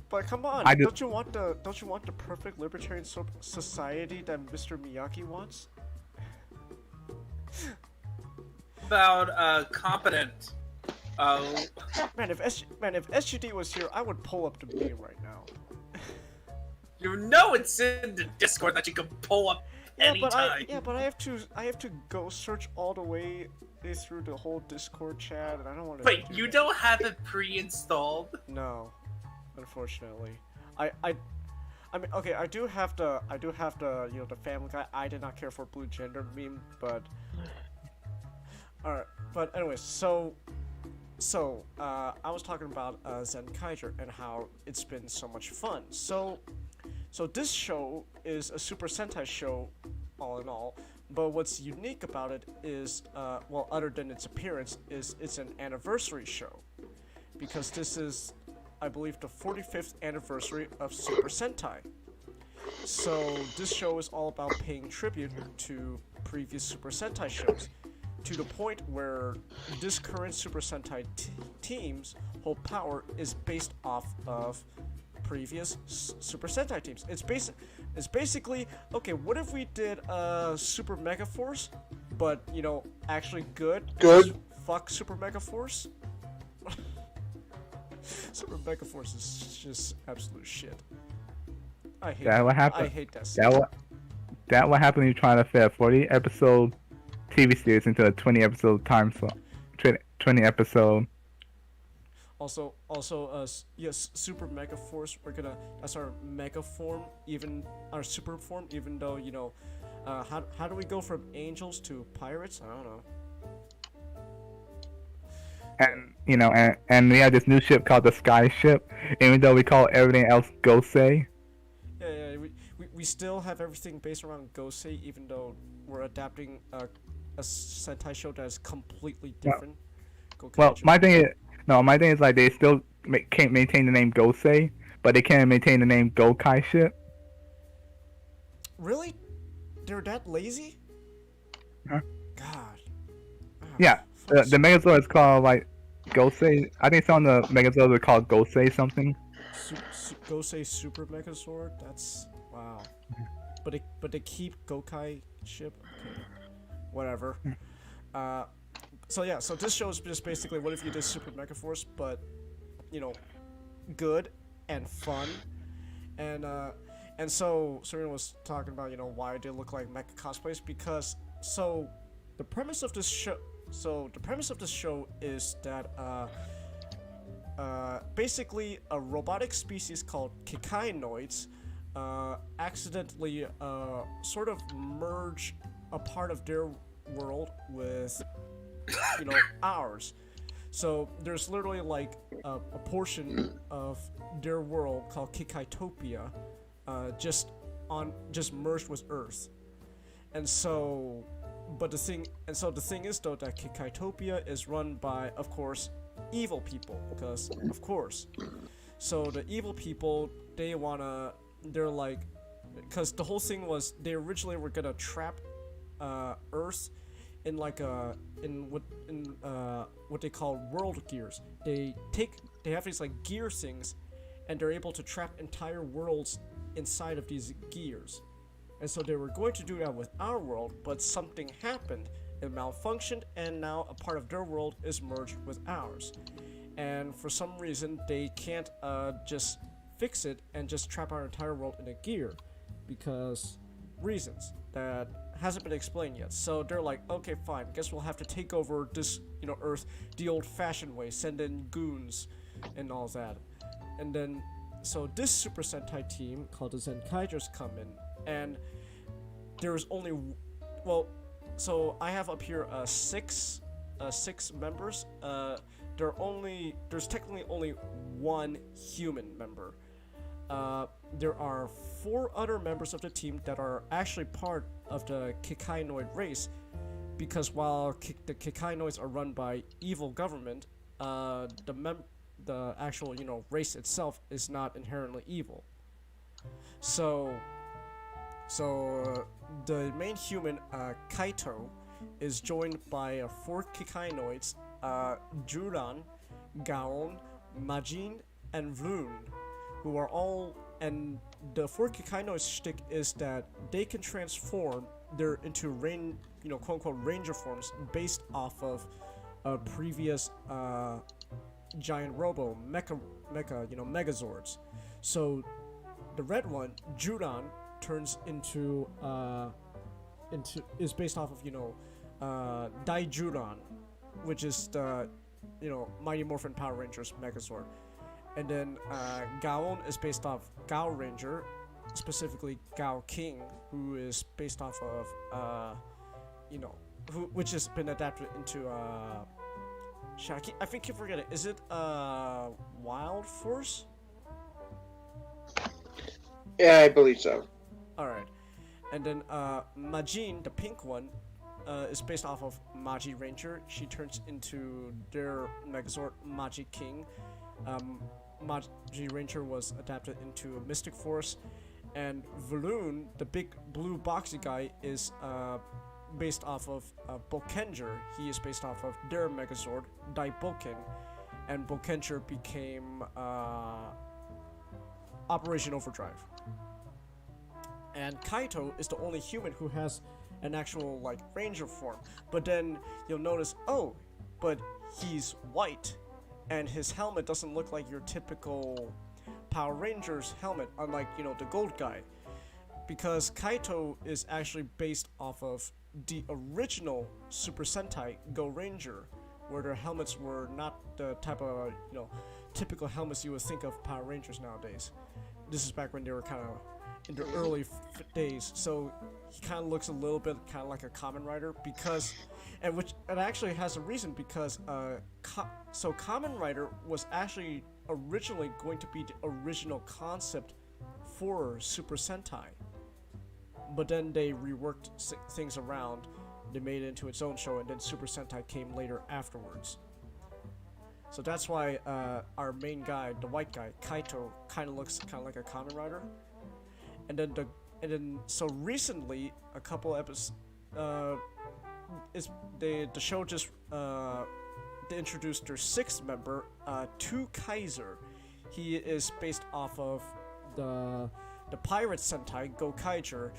but come on, I do- don't you want the perfect libertarian society that Mr. Miyagi wants? About competent. Man, if SGD was here, I would pull up the meme right now. You know it's in the Discord that you can pull up anytime. but I have to go search all the way through the whole Discord chat, and I don't want to. Wait, you don't have it pre-installed? No, unfortunately. I mean, okay, I do have the the Family Guy. I did not care for blue gender meme, but alright. But anyways, so I was talking about Zenkaiger and how it's been so much fun. So this show is a Super Sentai show, all in all. But what's unique about it is, well, other than its appearance, is it's an anniversary show, because this is, I believe, the 45th anniversary of Super Sentai. So this show is all about paying tribute to previous Super Sentai shows, to the point where this current Super Sentai team's whole power is based off of previous Super Sentai teams. It's basically, okay, what if we did Super Mega Force, but actually good? Fuck Super Mega Force. Super Mega Force is just absolute shit. I hate that. What happened? I hate that. That what happened when you're trying to fit a 40 episode TV series into a 20 episode time slot. 20 episode. Also, yes, Super Mega Force. That's our Mega form, our Super form. Even though how do we go from angels to pirates? I don't know. And we have this new ship called the Sky Ship, even though we call everything else Gosei. Yeah, we still have everything based around Gosei, even though we're adapting a Sentai show that is completely different. Well, my thing is like they still can't maintain the name Gosei, but they can maintain the name Gokai Ship. Really? They're that lazy? Huh? God. Yeah, the Megazord is called like Gosei. I think some of the Megazords are called Gosei something. Gosei Super Megazord. That's wow. But they keep Gokai Ship. Okay. Whatever. So this show is just basically what if you did Super Mega Force, but good and fun, and so Serena was talking about why they look like mecha cosplays, because the premise of this show is that basically a robotic species called Kikainoids accidentally sort of merge a part of their world with ours. So there's literally like a portion of their world called Kikaitopia just merged with Earth. And so the thing is though that Kikaitopia is run by, of course, evil people, because of course. So the evil people, they're like, because the whole thing was they originally were gonna trap Earth in like what they call world gears. They have these like gear things, and they're able to trap entire worlds inside of these gears. And so they were going to do that with our world, but something happened. It malfunctioned, and now a part of their world is merged with ours. And for some reason, they can't just fix it and just trap our entire world in a gear, because reasons that hasn't been explained yet. So they're like, okay, fine, guess we'll have to take over this, Earth the old-fashioned way, send in goons and all that. And then, so this Super Sentai team called the Zenkaigers come in, and there's only, so I have up here six members. There's technically only one human member. There are 4 other members of the team that are actually part of the Kikainoid race, because while the Kikainoids are run by evil government, the actual race itself is not inherently evil. So the main human, Kaito, is joined by 4 Kikainoids, Juran, Gaon, Majin, and Vloon, who are all, and the 4 Kikainoids shtick is that they can transform into quote-unquote ranger forms based off of previous giant robo mecha megazords. So the red one, Juran, turns into is based off of Daijuran, which is the Mighty Morphin Power Rangers Megazord, and then Gaon is based off Gao Ranger, specifically Gao King, who is based off of which has been adapted into I think you forget it. Is it Wild Force? Yeah, I believe so. Alright. And then Majin, the pink one, is based off of Maji Ranger. She turns into their Megazord Maji King. Maji Ranger was adapted into Mystic Force. And Valoon, the big blue boxy guy, is based off of Bokenger. He is based off of their Megazord, Daiboken. And Bokenger became Operation Overdrive. And Kaito is the only human who has an actual ranger form. But then you'll notice, oh, but he's white, and his helmet doesn't look like your typical Power Rangers helmet, unlike the gold guy, because Kaito is actually based off of the original Super Sentai Go Ranger, where their helmets were not the type of typical helmets you would think of Power Rangers nowadays. This is back when they were kind of in their early days, so he kind of looks a little bit kind of like a Kamen Rider, because and actually has a reason, because so Kamen Rider was actually originally going to be the original concept for Super Sentai, but then they reworked things around, they made it into its own show, and then Super Sentai came later afterwards. So that's why our main guy, the white guy, Kaito, kind of looks kind of like a Kamen Rider. And then so recently, a couple episodes, the show just they introduced their sixth member, Tu Kaiser. He is based off of the Pirate Sentai Go Kaiser,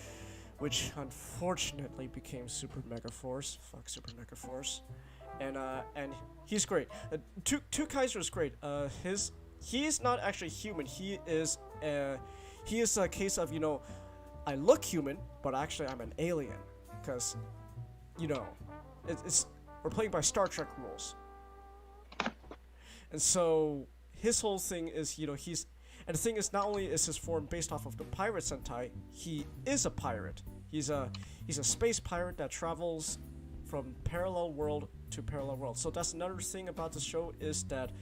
which unfortunately became Super Mega Force. Fuck Super Mega Force. And he's great. Tu Kaiser is great. He's not actually human. He is a case of I look human, but actually I'm an alien, because we're playing by Star Trek rules. And so his whole thing is and the thing is, not only is his form based off of the Pirate Sentai, he is a pirate. He's a space pirate that travels from parallel world to parallel world. So that's another thing about the show, is that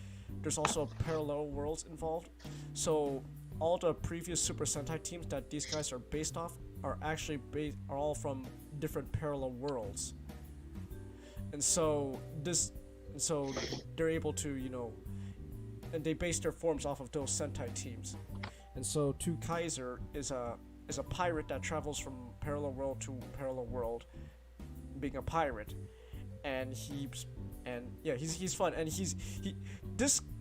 there's also parallel worlds involved. So all the previous Super Sentai teams that these guys are based off are actually are all from different parallel worlds. And so they're able to and they base their forms off of those Sentai teams. And so Tu Kaiser is a pirate that travels from parallel world to parallel world, being a pirate, and he's fun, and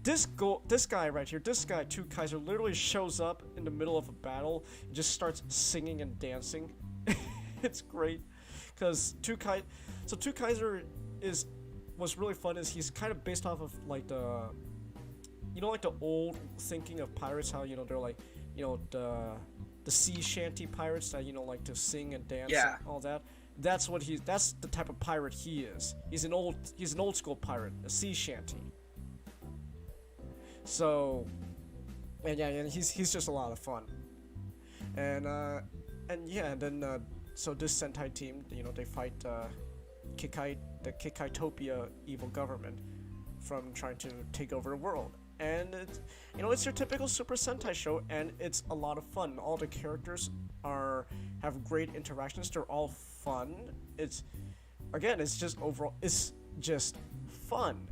this guy right here, this guy Tu Kaiser, literally shows up in the middle of a battle and just starts singing and dancing. It's great, because Tu Kaiser was really fun. Is he's kind of based off of the old thinking of pirates, how they're the sea shanty pirates that like to sing and dance, and all that. That's the type of pirate he is. He's an old school pirate, a sea shanty. So, and he's just a lot of fun. And then so this Sentai team, they fight the Kikaitopia evil government from trying to take over the world. And it's your typical Super Sentai show, and it's a lot of fun. All the characters have great interactions. They're all fun. It's just fun,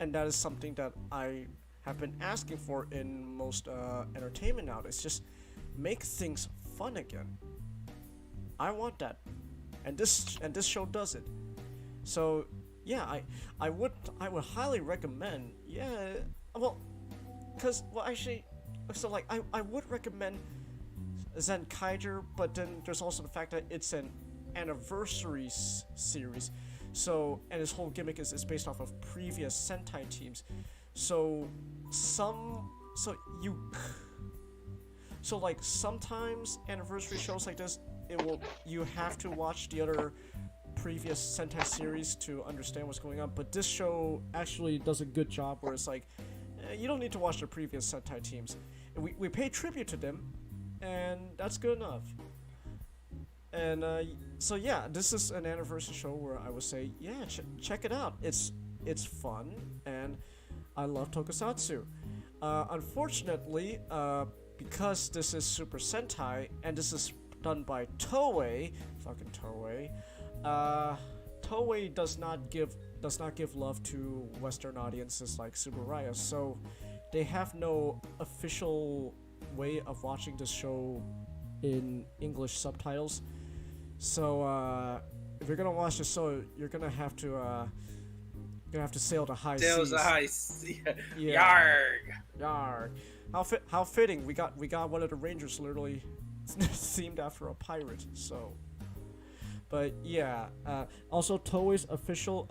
and that is something that I have been asking for in most entertainment nowadays. Just make things fun again. I want that, and this show does it. So yeah, I would highly recommend. Yeah. I would recommend Zenkaiger, but then there's also the fact that it's an anniversary series, so, and his whole gimmick is based off of previous Sentai teams, so sometimes anniversary shows like this you have to watch the other previous Sentai series to understand what's going on. But this show actually does a good job where it's like, you don't need to watch the previous Sentai teams. We pay tribute to them, and that's good enough. And so yeah, this is an anniversary show where I would say, yeah, check it out. It's fun, and I love Tokusatsu. Unfortunately, because this is Super Sentai and this is done by Toei, fucking Toei, Toei does not give love to Western audiences like Subaraya, so they have no official way of watching this show in English subtitles. So if you're gonna watch the show, you're gonna have to sail the high seas. Sails the high sea. Yeah. Yarg. Yarg. How fitting. We got one of the Rangers literally themed after a pirate. So, but yeah. Also, Toei's official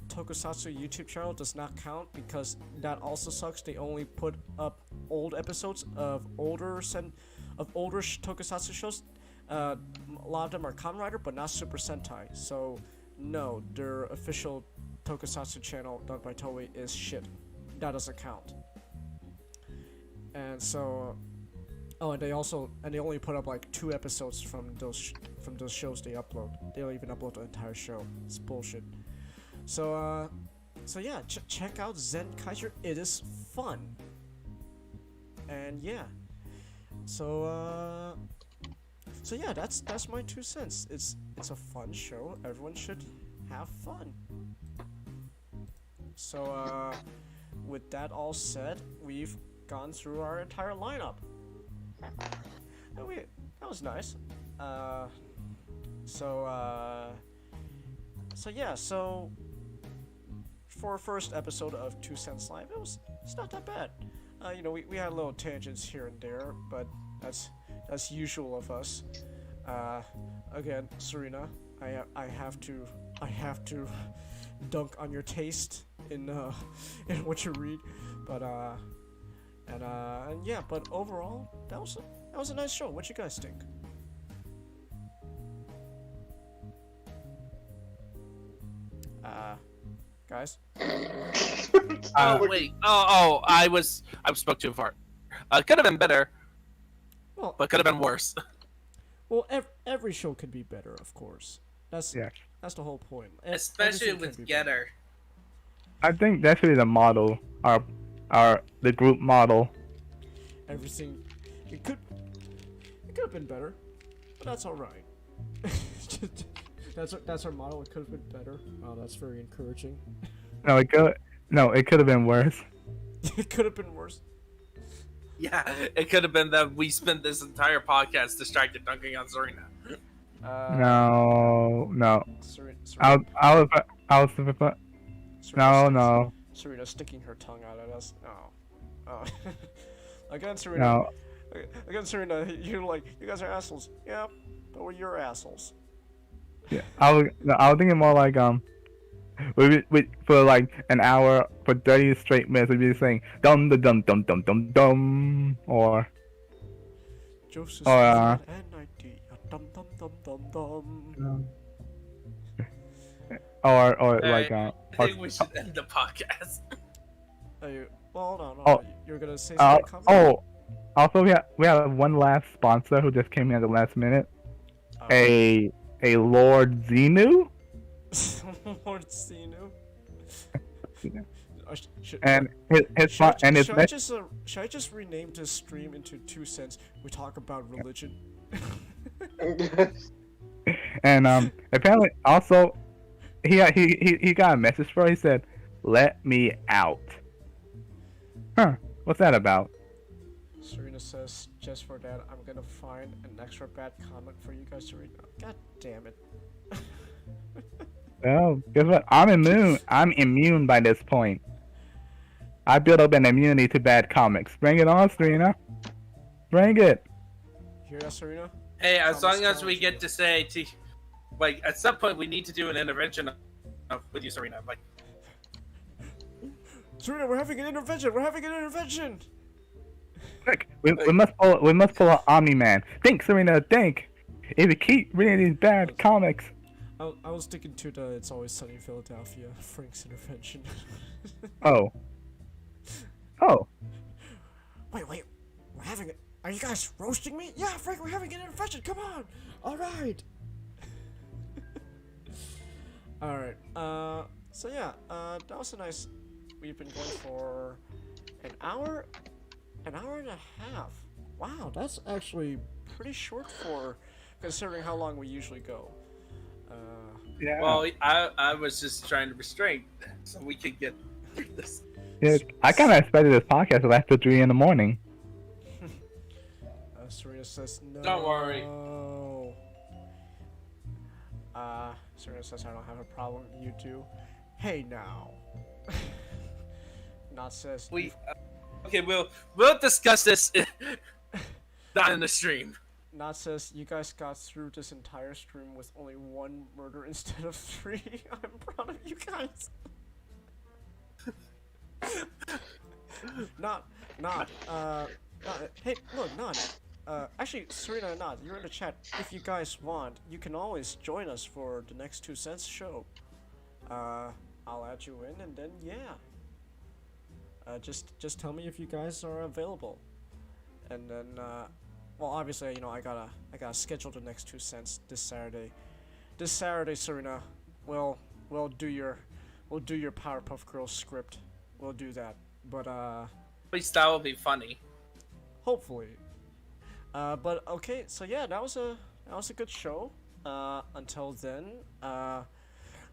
Tokusatsu YouTube channel does not count because that also sucks. They only put up old episodes of older Tokusatsu shows. A lot of them are Kamen Rider, but not Super Sentai. So, no, their official Tokusatsu channel done by Toei is shit. That doesn't count. And so, and they only put up like 2 episodes from those shows they upload. They don't even upload the entire show. It's bullshit. So yeah, check out Zen Kaiser. It is fun. And yeah, so yeah, that's my 2 cents. It's a fun show. Everyone should have fun. So with that all said, we've gone through our entire lineup. And that was nice. So yeah, so for our first episode of 2 Cents Live, it's not that bad. We had little tangents here and there, but that's usual of us. Again, Serena, I have to dunk on your taste in what you read, but and yeah, but overall that was a nice show. What you guys think? Guys? Wait. I spoke too far. Could have been better. Well, but could have been worse. Well, every show could be better, of course. That's the whole point. Especially Everything with can be Getter. I think that's really the model, the group model. Everything it could have been better, but that's all right. That's our model. It could have been better. Wow, that's very encouraging. No, it could have been worse. It could have been worse. Yeah, it could have been that we spent this entire podcast distracted dunking on Serena. No. Serena, No. Serena sticking her tongue out at us. No. Again, Serena. No. Again, Serena. You're like, you guys are assholes. Yeah, but we're your assholes. Yeah, I was thinking more like we for like an hour for 30 straight minutes we'd be saying dum dum dum dum dum dum dum or Joseph or dum dum dum dum dum. or like I think we should end the podcast. Well, no. Oh. You're gonna say something? Also we have one last sponsor who just came in at the last minute. A Lord Xenu. Lord Xenu. And should I just rename this stream into 2 cents? We talk about religion. And apparently also he got a message for it. He said, "Let me out." Huh? What's that about? Serena says, just for that, I'm gonna find an extra bad comment for you guys to read. God damn it. Well, guess what? I'm immune by this point. I built up an immunity to bad comics. Bring it on, Serena. Bring it. Hear that, Serena? Hey, as long as we get to say, like, at some point we need to do an intervention with you, Serena. Like, Serena, we're having an intervention. Look, we must pull an Omni-Man. Think, Serena, think. if you keep reading these bad comics. I was sticking to the It's Always Sunny in Philadelphia, Frank's intervention. Oh. Wait, we're having it. Are you guys roasting me? Yeah, Frank, we're having an intervention. Come on. All right. All right. So yeah, that was a nice. We've been going for an hour and a half. Wow, that's actually pretty short for considering how long we usually go. Yeah. Well, I was just trying to restrain so we could get through this. Yeah, I kind of expected this podcast to last till 3 in the morning. Serena says no. Don't worry. Serena says I don't have a problem. You do. Hey now. Not says. Okay, we'll discuss this not in the stream. Not says you guys got through this entire stream with only 1 murder instead of 3. I'm proud of you guys. Hey, look, Not. Actually, Serena and Not, you're in the chat. If you guys want, you can always join us for the next 2 cents show. I'll add you in, and then yeah. Just tell me if you guys are available, and then well, obviously, you know, I gotta schedule the next 2 cents this Saturday. This Saturday, Serena, we'll do your Powerpuff Girls script. We'll do that, but At least that will be funny. hopefully. But okay, so yeah, that was a good show. Until then,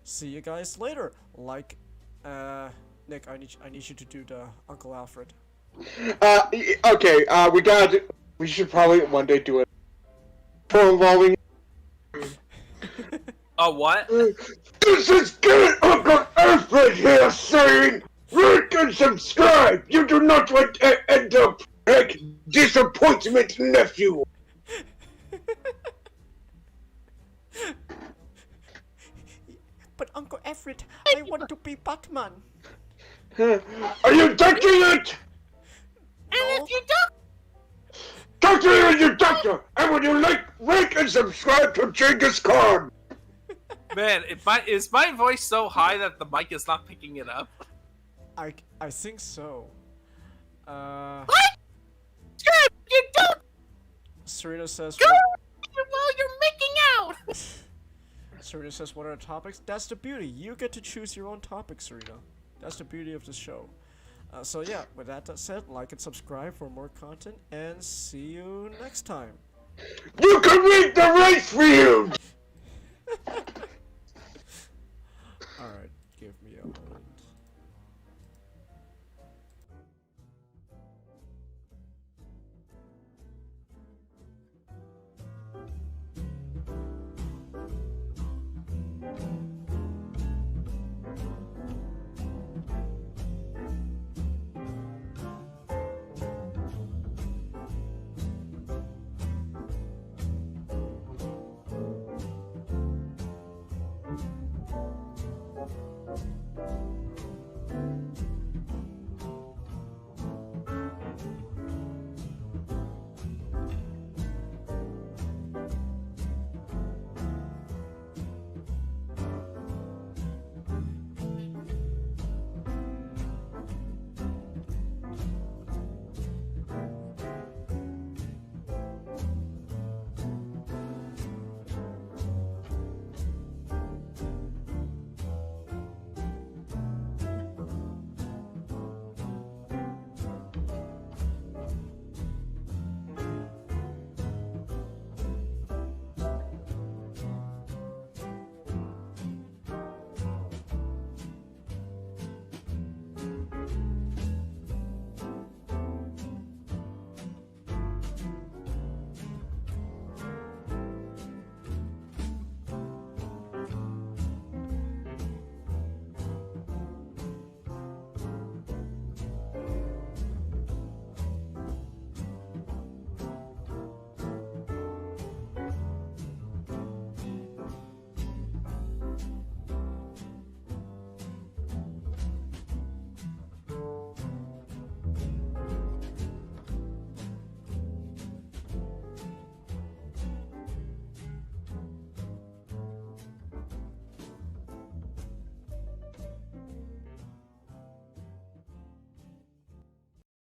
see you guys later. Like, Nick, I need you to do the Uncle Alfred. Okay, we should probably one day do it. For involving. Oh, what? This is good, Uncle Alfred here saying, like and subscribe. You do not want to end up like disappointment, nephew. But Uncle Alfred, I want to be Batman. Are you doctor yet? No. Doctor, are you doctor? And would you like and subscribe to Genghis Khan? Man, is my voice so high that the mic is not picking it up? I think so. What? You don't. Serena says. Well, you're making out. Serena says, "What are the topics?" That's the beauty. You get to choose your own topics, Serena. That's the beauty of the show. So yeah, with that said, like and subscribe for more content, and see you next time. You can read the race for you.